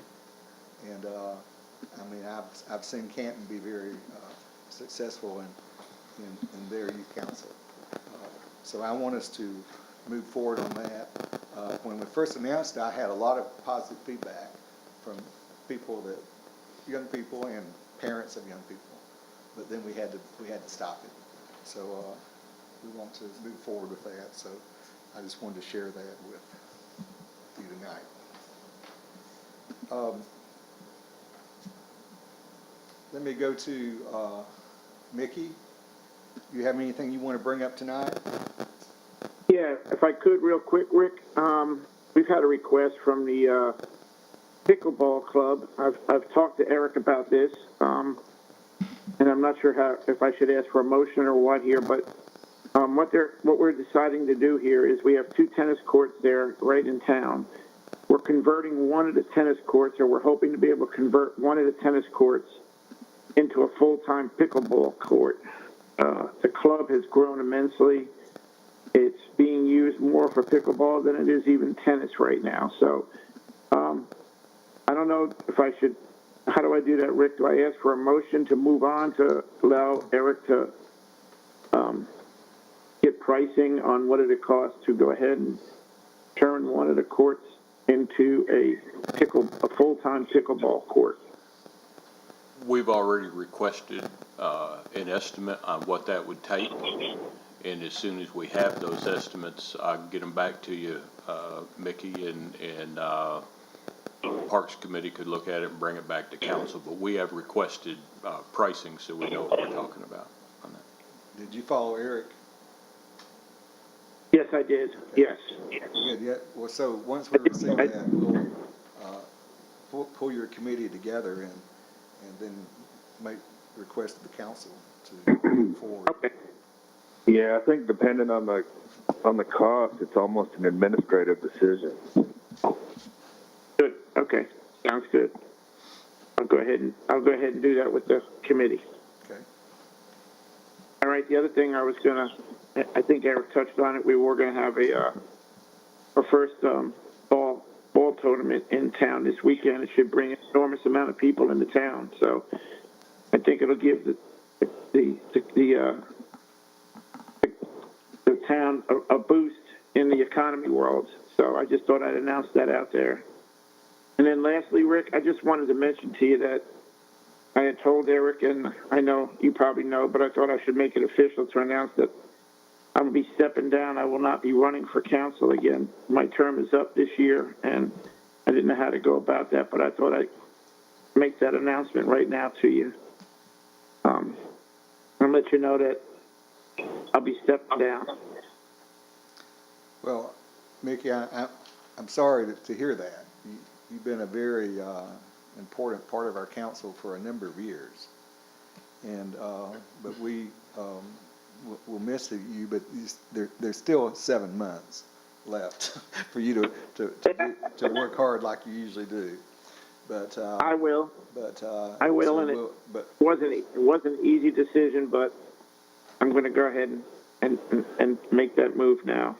And I mean, I've seen Canton be very successful in their youth council. So I want us to move forward on that. When we first announced it, I had a lot of positive feedback from people that, young people and parents of young people, but then we had to stop it. So we want to move forward with that. So I just wanted to share that with you tonight. Let me go to Mickey. You have anything you want to bring up tonight? Yeah, if I could real quick, Rick. We've had a request from the Pickleball Club. I've talked to Eric about this, and I'm not sure if I should ask for a motion or what here, but what we're deciding to do here is we have 2 tennis courts there right in town. We're converting one of the tennis courts, or we're hoping to be able to convert one of the tennis courts into a full-time pickleball court. The club has grown immensely. It's being used more for pickleball than it is even tennis right now. So I don't know if I should, how do I do that, Rick? Do I ask for a motion to move on to allow Eric to get pricing on what it costs to go ahead and turn one of the courts into a full-time pickleball court? We've already requested an estimate on what that would take, and as soon as we have those estimates, I can get them back to you Mickey and Parks Committee could look at it and bring it back to council, but we have requested pricing so we know what we're talking about on that. Did you follow Eric? Yes, I did. Yes. Good, yeah, well, so once we receive that, we'll, pull your committee together and then make request to the council to move forward. Okay. Yeah, I think depending on the cost, it's almost an administrative decision. Good. Okay. Sounds good. I'll go ahead and do that with the committee. Okay. All right. The other thing I think Eric touched on it. We were gonna have our first ball tournament in town this weekend. It should bring an enormous amount of people into town. So I think it'll give the town a boost in the economy world. So I just thought I'd announce that out there. And then lastly, Rick, I just wanted to mention to you that I had told Eric, and I know you probably know, but I thought I should make it official to announce that I'm going to be stepping down. I will not be running for council again. My term is up this year, and I didn't know how to go about that, but I thought I'd make that announcement right now to you. I'll let you know that I'll be stepping down. Well, Mickey, I'm sorry to hear that. You've been a very important part of our council for a number of years, and but we'll miss you. But there's still 7 months left for you to work hard like you usually do. But I will. But I will, so and it wasn't an easy decision, but I'm going to go ahead and make that move now.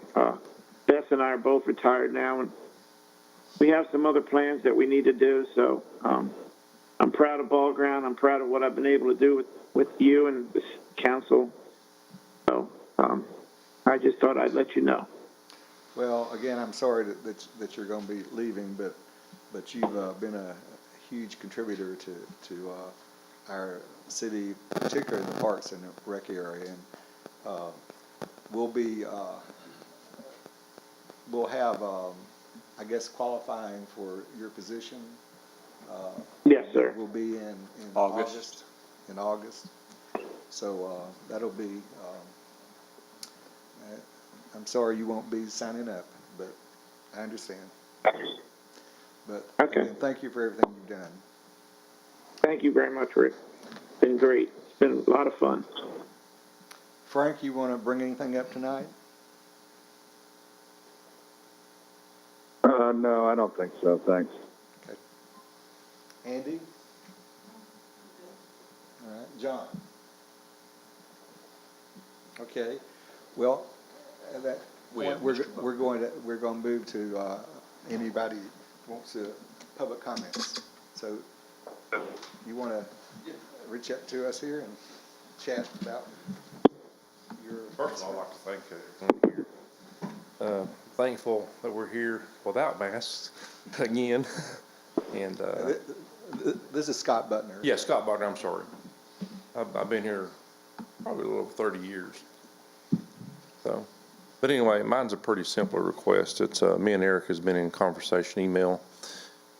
Bess and I are both retired now, and we have some other plans that we need to do. So I'm proud of Ball Ground. I'm proud of what I've been able to do with you and this council. So I just thought I'd let you know. Well, again, I'm sorry that you're going to be leaving, but you've been a huge contributor to our city, particularly the parks and the rec area, and we'll have, I guess, qualifying for your position. Yes, sir. Will be in August. In August. So that'll be. I'm sorry you won't be signing up, but I understand. But Okay. again, thank you for everything you've done. Thank you very much, Rick. It's been great. It's been a lot of fun. Frank, you want to bring anything up tonight? No, I don't think so. Thanks. Okay. Andy? All right. John? Okay. Well, at that point, we're going to move to anybody who wants to public comments. So you want to reach out to us here and chat about your. First of all, I'd like to thank everyone here. Thankful that we're here without masks again. And This is Scott Butner. yeah, Scott Barker, I'm sorry. I've been here probably a little over 30 years. So, but anyway, mine's a pretty simple request. It's me and Eric has been in conversation email.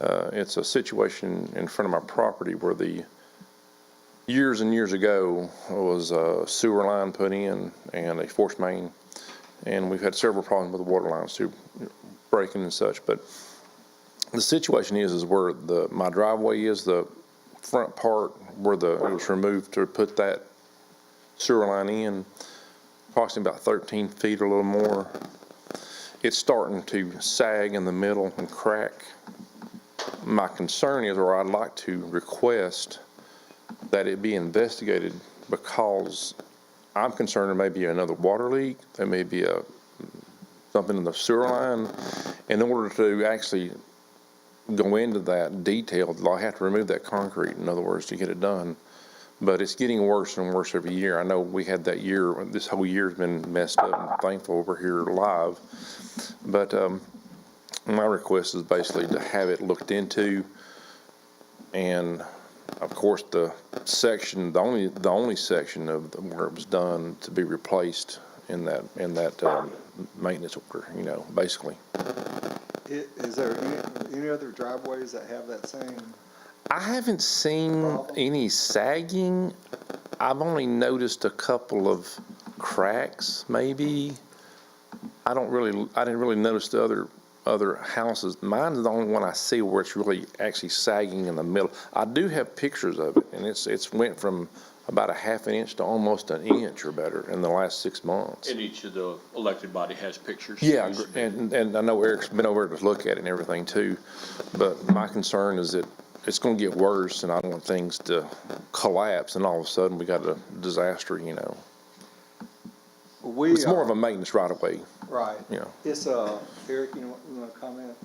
It's a situation in front of my property where years and years ago was a sewer line put in and a force main, and we've had several problems with the water lines too, breaking and such. But the situation is where my driveway is, the front part where it was removed to put that sewer line in, approximately about 13 feet or a little more. It's starting to sag in the middle and crack. My concern is, or I'd like to request that it be investigated, because I'm concerned there may be another water leak, there may be something in the sewer line. In order to actually go into that detail, I have to remove that concrete, in other words, to get it done. But it's getting worse and worse every year. I know we had that year, this whole year's been messed up, and thankful we're here live. But my request is basically to have it looked into, and of course the only section of where it was done to be replaced in that maintenance order, basically. Is there any other driveways that have that same? I haven't seen Problem? any sagging. I've only noticed a couple of cracks, maybe. I didn't really notice the other houses. Mine's the only one I see where it's really actually sagging in the middle. I do have pictures of it, and it's went from about a half an inch to almost an inch or better in the last 6 months. And each of the elected body has pictures. Yeah, and I know Eric's been over there to look at it and everything too, but my concern is that it's gonna get worse, and I don't want things to collapse, and all of a sudden we got a disaster, It's more of a maintenance right away. Right. Yeah. It's, Eric, you want to comment?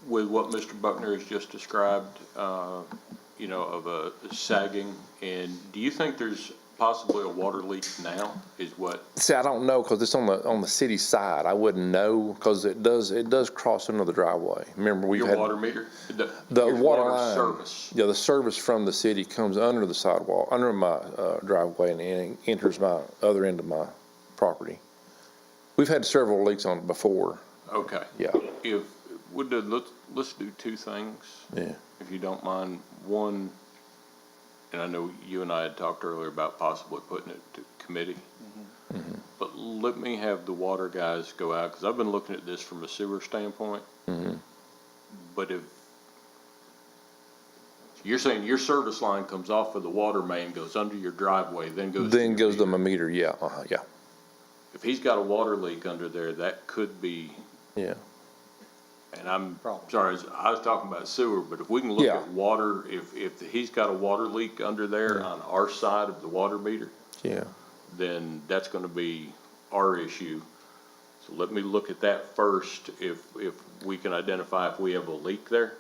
With what Mr. Buckner has just described, of a sagging, and do you think there's possibly a water leak now, is what? See, I don't know, because it's on the city side. I wouldn't know, because it does cross under the driveway. Remember, we've Your had. water meter? The Your water line. service. Yeah, the service from the city comes under the sidewalk, under my driveway, and enters my other end of my property. We've had several leaks on it before. Okay. Yeah. Let's do two things. Yeah. If you don't mind. One, and I know you and I had talked earlier about possibly putting it to committee. Mm-hmm. But let me have the water guys go out, because I've been looking at this from a sewer standpoint. Mm-hmm. But if you're saying your service line comes off of the water main, goes under your driveway, then goes to Then your goes to meter. my meter, yeah, yeah, If he's got a water leak under there, that could be, yeah. and I'm Problem. sorry, I was talking about sewer, but if we can look Yeah. at water, if he's got a water leak under there on our side of the water meter, Yeah. then that's gonna be our issue. So let me look at that first, if we can identify if we have a leak there.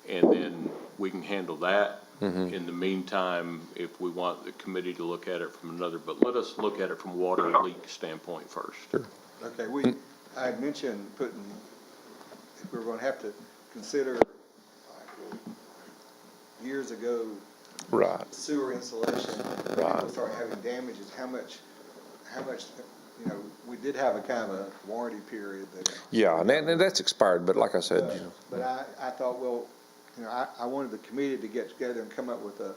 And then we can handle that. Mm-hmm. In the meantime, if we want the committee to look at it from another, but let us look at it from a water leak standpoint first. Sure. Okay, I had mentioned if we were going to have to consider, years ago, Right. sewer insulation, Right. people start having damages, how much, we did have a kind of a warranty period that. Yeah, and that's expired, but like I said, But I thought, well, I wanted the committee to get together and come up with a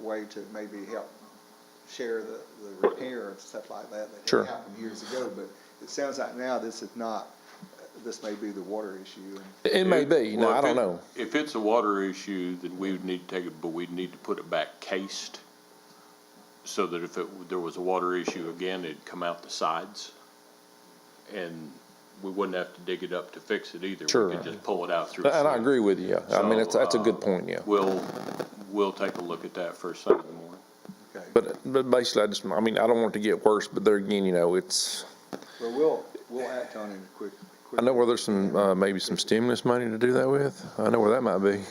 way to maybe help share the repair and stuff like that Sure. had happened years ago, but it sounds like now this may be the water issue. it may be, Well, I if don't it- know. If it's a water issue, then we would need to take it, but we'd need to put it back cased, so that if there was a water issue again, it'd come out the sides. And we wouldn't have to dig it up to fix it either. Sure. We could just pull it out through. And I sewer. agree with you, yeah. I mean, that's a good point, yeah. We'll take a look at that first thing in the morning. Okay, But basically, I don't want it to get worse, but there again, it's, well, we'll act on it quick. I know where there's some, maybe some stimulus money to do that with. I know where that might be.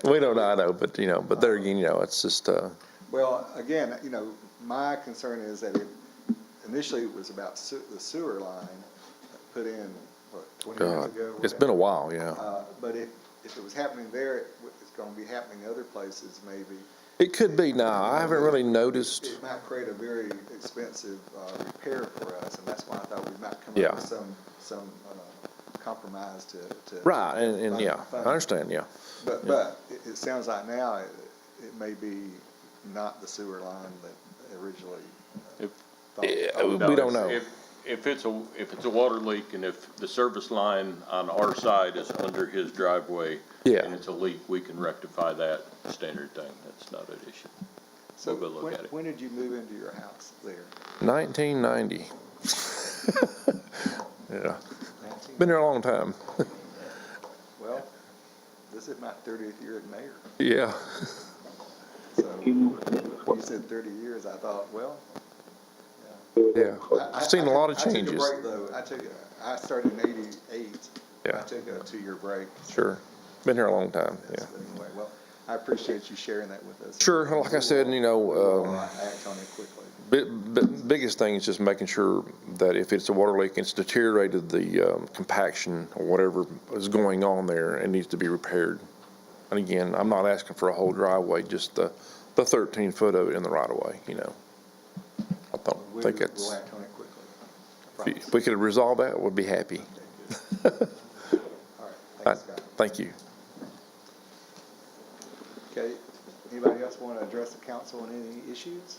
We don't know, I know, but there again, it's just, Well, again, my concern is that initially it was about the sewer line put in, 20 years God, ago? it's been a while, yeah. But if it was happening there, it's gonna be happening other places maybe. It could be now. I haven't really noticed. It might create a very expensive, repair for us, and that's why I thought we might come Yeah. up with some compromise to. Right, and yeah, I fund. understand, yeah. But it sounds like now it may be not the sewer line that originally If- thought. We don't know. If it's a water leak, and if the service line on our side is under his driveway. Yeah. And it's a leak, we can rectify that, standard thing, that's not an issue. So We'll go look at it. when did you move into your house there? 1990. Yeah, been there a long time. Well, this is my 30th year as mayor, Yeah, so you said 30 years, I thought, well. yeah. I've seen a lot of I took changes. a break though, I started in '88. Yeah. I took a 2-year break. Sure. Been here a long time, yeah. But anyway, well, I appreciate you sharing that with us. Sure, like I said, We'll act on it quickly. biggest thing is just making sure that if it's a water leak, it's deteriorated the compaction or whatever is going on there, it needs to be repaired. And again, I'm not asking for a whole driveway, just the the 13 foot of it in the right of way, you know. I don't We'll think it's, act on it quickly. I if we could resolve that, we'd be happy. promise. All right, thanks, Scott. Thank you. Okay, anybody else want to address the council on any issues?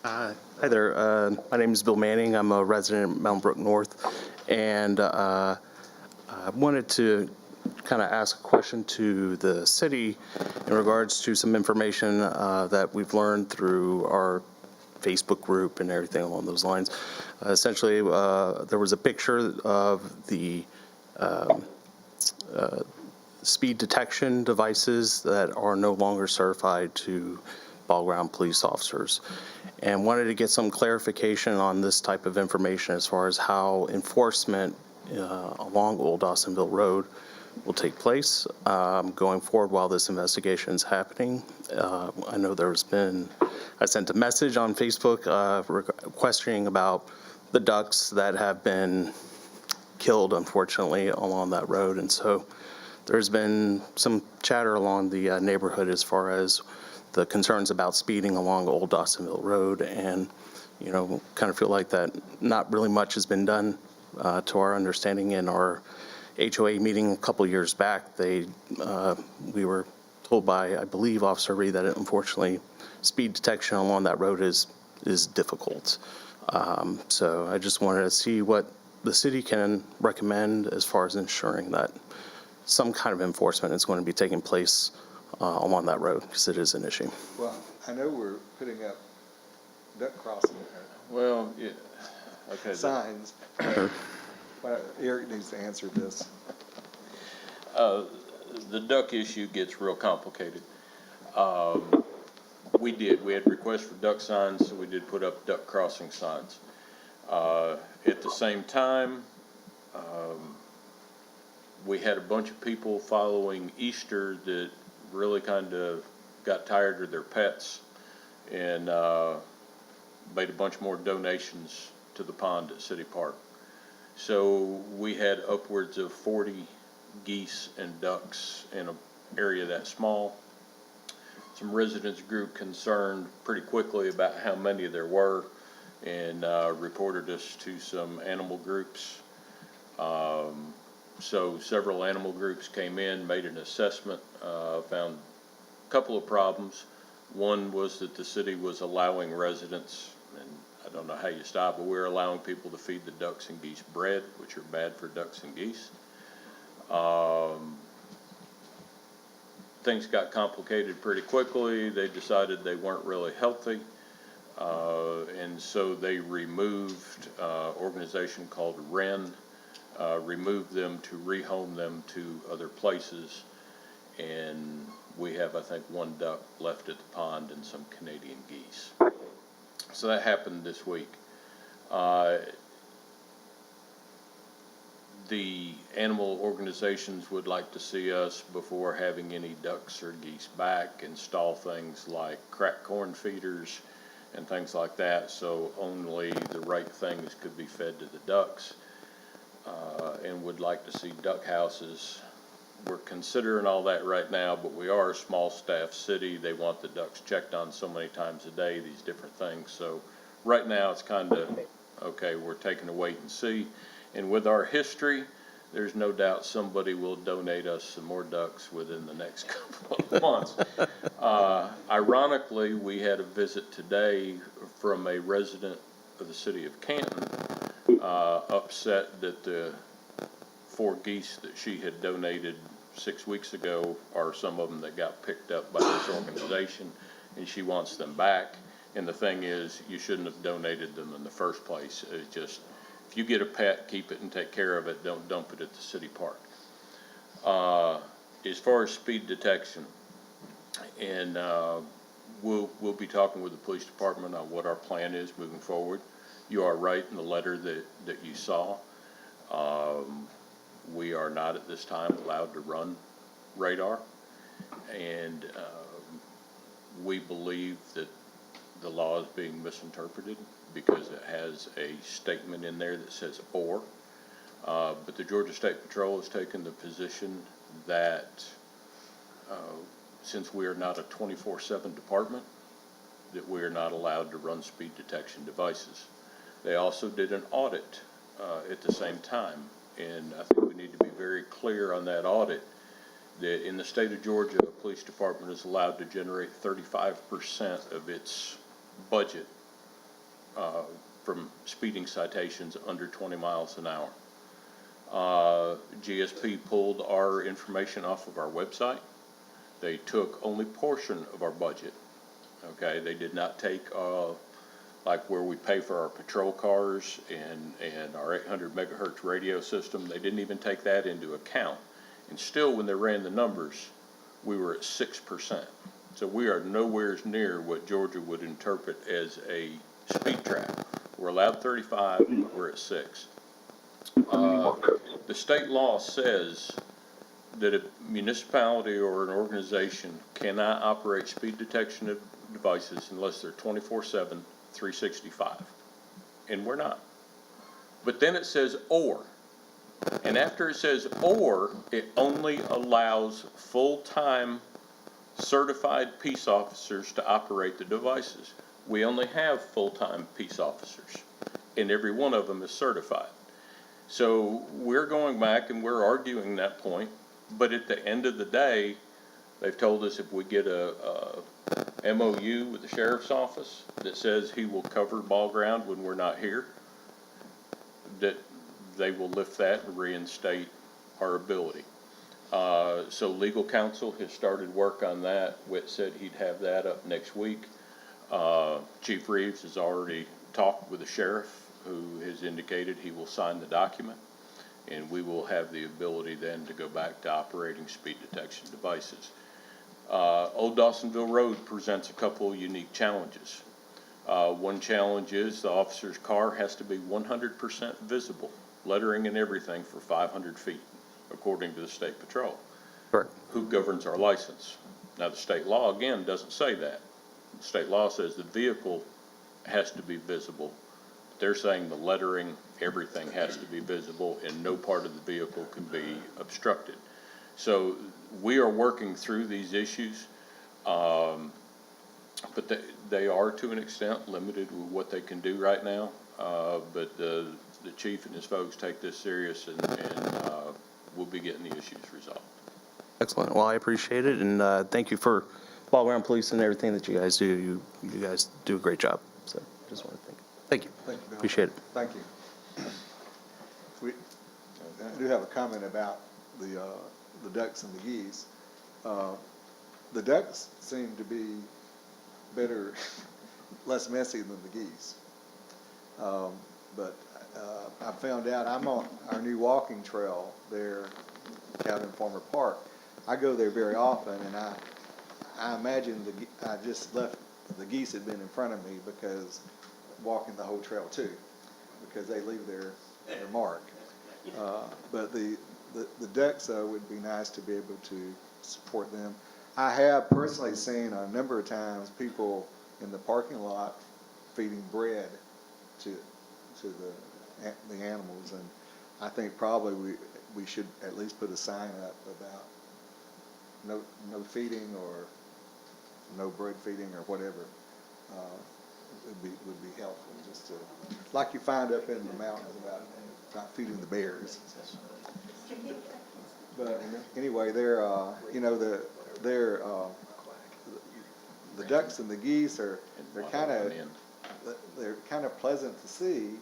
Hi there. My name is Bill Manning. I'm a resident of Mountain Brook North, and I wanted to kind of ask a question to the city in regards to some information that we've learned through our Facebook group and everything along those lines. Essentially, there was a picture of the speed detection devices that are no longer certified to ball ground police officers, and wanted to get some clarification on this type of information as far as how enforcement along Old Dawsonville Road will take place going forward while this investigation is happening. I know I sent a message on Facebook questioning about the ducks that have been killed, unfortunately, along that road, and so there's been some chatter along the neighborhood as far as the concerns about speeding along Old Dawsonville Road, and, you know, kind of feel like that not really much has been done to our understanding. In our HOA meeting a couple years back, we were told by, I believe, Officer Reed that unfortunately speed detection along that road is difficult. So I just wanted to see what the city can recommend as far as ensuring that some kind of enforcement is going to be taking place along that road, because it is an issue. Well, I know we're putting up duck crossing Well, yeah, okay. signs. But Eric needs to answer this. The duck issue gets real complicated. We had requests for duck signs, so we did put up duck crossing signs. At the same time, we had a bunch of people following Easter that really kind of got tired of their pets and made a bunch more donations to the pond at City Park. So we had upwards of 40 geese and ducks in an area that small. Some residents grew concerned pretty quickly about how many there were and reported us to some animal groups. So several animal groups came in, made an assessment, found a couple of problems. One was that the city was allowing residents, and I don't know how you stop, but we're allowing people to feed the ducks and geese bread, which are bad for ducks and geese. Things got complicated pretty quickly. They decided they weren't really healthy. And so they removed an organization called WREN, removed them to rehome them to other places. And we have, I think, one duck left at the pond and some Canadian geese. So that happened this week. The animal organizations would like to see us, before having any ducks or geese back, install things like cracked corn feeders and things like that, so only the right things could be fed to the ducks, and would like to see duck houses. We're considering all that right now, but we are a small staff city. They want the ducks checked on so many times a day, these different things. So right now it's kind of, okay, we're taking a wait and see. And with our history, there's no doubt somebody will donate us some more ducks within the next couple of months. Ironically, we had a visit today from a resident of the city of Canton, upset that the 4 geese that she had donated 6 weeks ago are some of them that got picked up by this organization, and she wants them back. And the thing is, you shouldn't have donated them in the first place. It's just, if you get a pet, keep it and take care of it. Don't dump it at the city park. As far as speed detection, and we'll be talking with the police department on what our plan is moving forward. You are right in the letter that you saw. We are not at this time allowed to run radar, and we believe that the law is being misinterpreted because it has a statement in there that says "or." But the Georgia State Patrol has taken the position that since we are not a 24/7 department, that we are not allowed to run speed detection devices. They also did an audit at the same time, and I think we need to be very clear on that audit that in the state of Georgia, a police department is allowed to generate 35% of its budget from speeding citations under 20 miles an hour. GSP pulled our information off of our website. They took only portion of our budget. Okay, they did not take like where we pay for our patrol cars and our 800 megahertz radio system. They didn't even take that into account. And still, when they ran the numbers, we were at 6%. So we are nowhere near what Georgia would interpret as a speed trap. We're allowed 35, we're at 6. The state law says that a municipality or an organization cannot operate speed detection devices unless they're 24/7, 365. And we're not. But then it says or. And after it says or, it only allows full-time certified peace officers to operate the devices. We only have full-time peace officers, and every one of them is certified. So we're going back and we're arguing that point, but at the end of the day, they've told us if we get a MOU with the sheriff's office that says he will cover ball ground when we're not here, that they will lift that and reinstate our ability. So legal counsel has started work on that. Witt said he'd have that up next week. Chief Reeves has already talked with the sheriff, who has indicated he will sign the document, and we will have the ability then to go back to operating speed detection devices. Old Dawsonville Road presents a couple of unique challenges. One challenge is the officer's car has to be 100% visible, lettering and everything for 500 feet, according to the State Patrol. Correct. Who governs our license? Now, the state law, again, doesn't say that. The state law says the vehicle has to be visible. They're saying the lettering, everything has to be visible, and no part of the vehicle can be obstructed. So we are working through these issues, but they are to an extent limited with what they can do right now. But the chief and his folks take this serious, and we'll be getting the issues resolved. Excellent. Well, I appreciate it, and thank you for ball ground police and everything that you guys do. You guys do a great job. So just want to thank you. Thank you. Thank you, Bill. Appreciate it. Thank you. I do have a comment about the ducks and the geese. The ducks seem to be better, less messy than the geese. But I found out I'm on our new walking trail there, out in Farmer Park. I go there very often, and I imagine I just left the geese had been in front of me because walking the whole trail too, because they leave their mark. But the ducks would be nice to be able to support them. I have personally seen a number of times people in the parking lot feeding bread to the animals, and I think probably we should at least put a sign up about no feeding or no bread feeding or whatever. Would be helpful, just to, like you find up in the mountains about not feeding the bears. But anyway, they're the ducks and the geese they're kind of pleasant to see,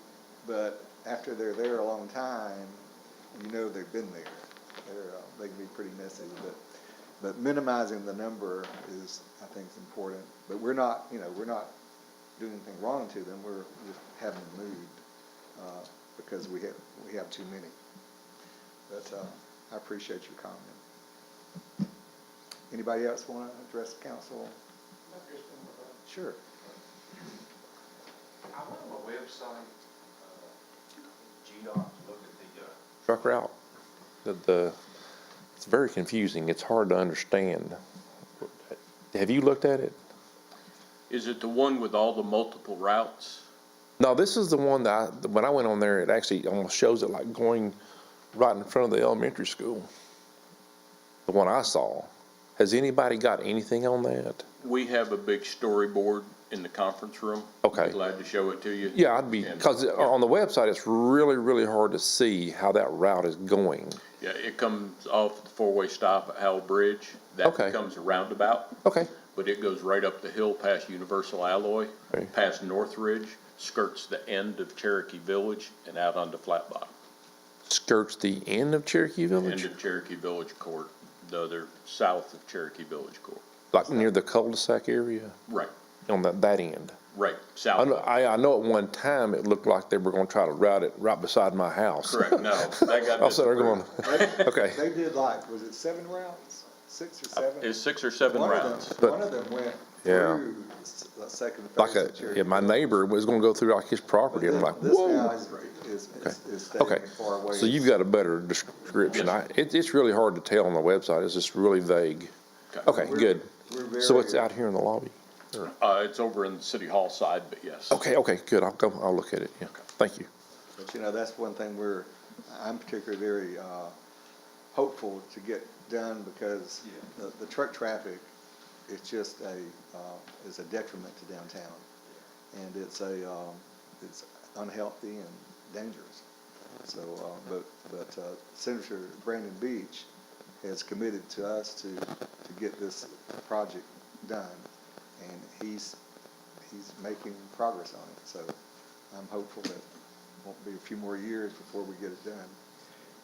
but after they're there a long time, they've been there. They can be pretty messy, but minimizing the number is, I think, is important. But we're not doing anything wrong to them. We're just having them moved because we have too many. But I appreciate your comment. Anybody else want to address the council? Sure. I went on the website, GDOT, to look at the, Truck route. It's very confusing. It's hard to understand. Have you looked at it? Is it the one with all the multiple routes? No, this is the one that when I went on there, it actually almost shows it like going right in front of the elementary school. The one I saw. Has anybody got anything on that? We have a big storyboard in the conference room. Okay. I'd be glad to show it to you. Yeah, I'd be, because on the website, it's really, really hard to see how that route is going. Yeah, it comes off the four-way stop at Howell Bridge. That Okay. becomes a roundabout, Okay, but it goes right up the hill past Universal Alloy, Okay. past Northridge, skirts the end of Cherokee Village and out onto Flat Bottom. skirts the end of Cherokee End Village, of Cherokee Village Court, the other south of Cherokee Village Court. like near the cul-de-sac area Right, on that end. right, I south. know, I know at one time it looked like they were gonna try to route it right beside my house. Correct, no, that got I was sitting there going, disapproved. okay, They did like, was it 7 routes? 6 or 7? It's 6 or 7 One of them- routes. But- One of them went Yeah. through the second like phase of Cherokee. yeah, my neighbor was gonna go through like his property, and I'm like, This whoa. now is staying Okay, far away. so you've got a better description. It's really hard to tell on the website, it's just really vague. Okay, good. We're So very- it's out here in the lobby? It's over in the City Hall side, but yes. Okay, good, I'll look at it, yeah, thank you. But you know, that's one thing I'm particularly very hopeful to get done because the truck traffic is just is a detriment to downtown. And it's unhealthy and dangerous. So, but Senator Brandon Beach has committed to us to get this project done. And he's making progress on it. So I'm hopeful that it won't be a few more years before we get it done.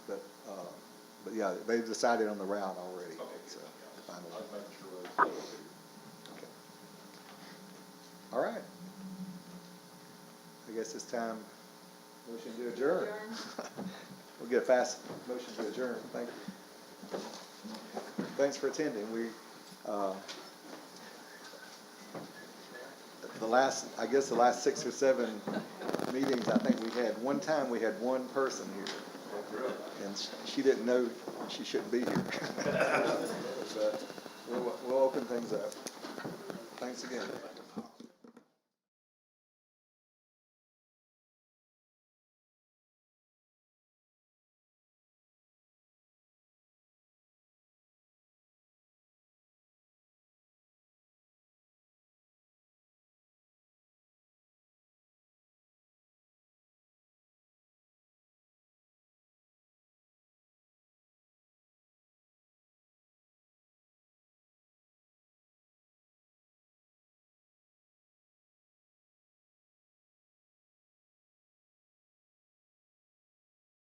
But yeah, they've decided on the route already. So finally. Okay. All right. I guess it's time. Motion to adjourn. We'll get a fast motion to adjourn. Thank you. Thanks for attending. The last 6 or 7 meetings, I think we had one person here. And she didn't know she shouldn't be here. But we'll open things up. Thanks again.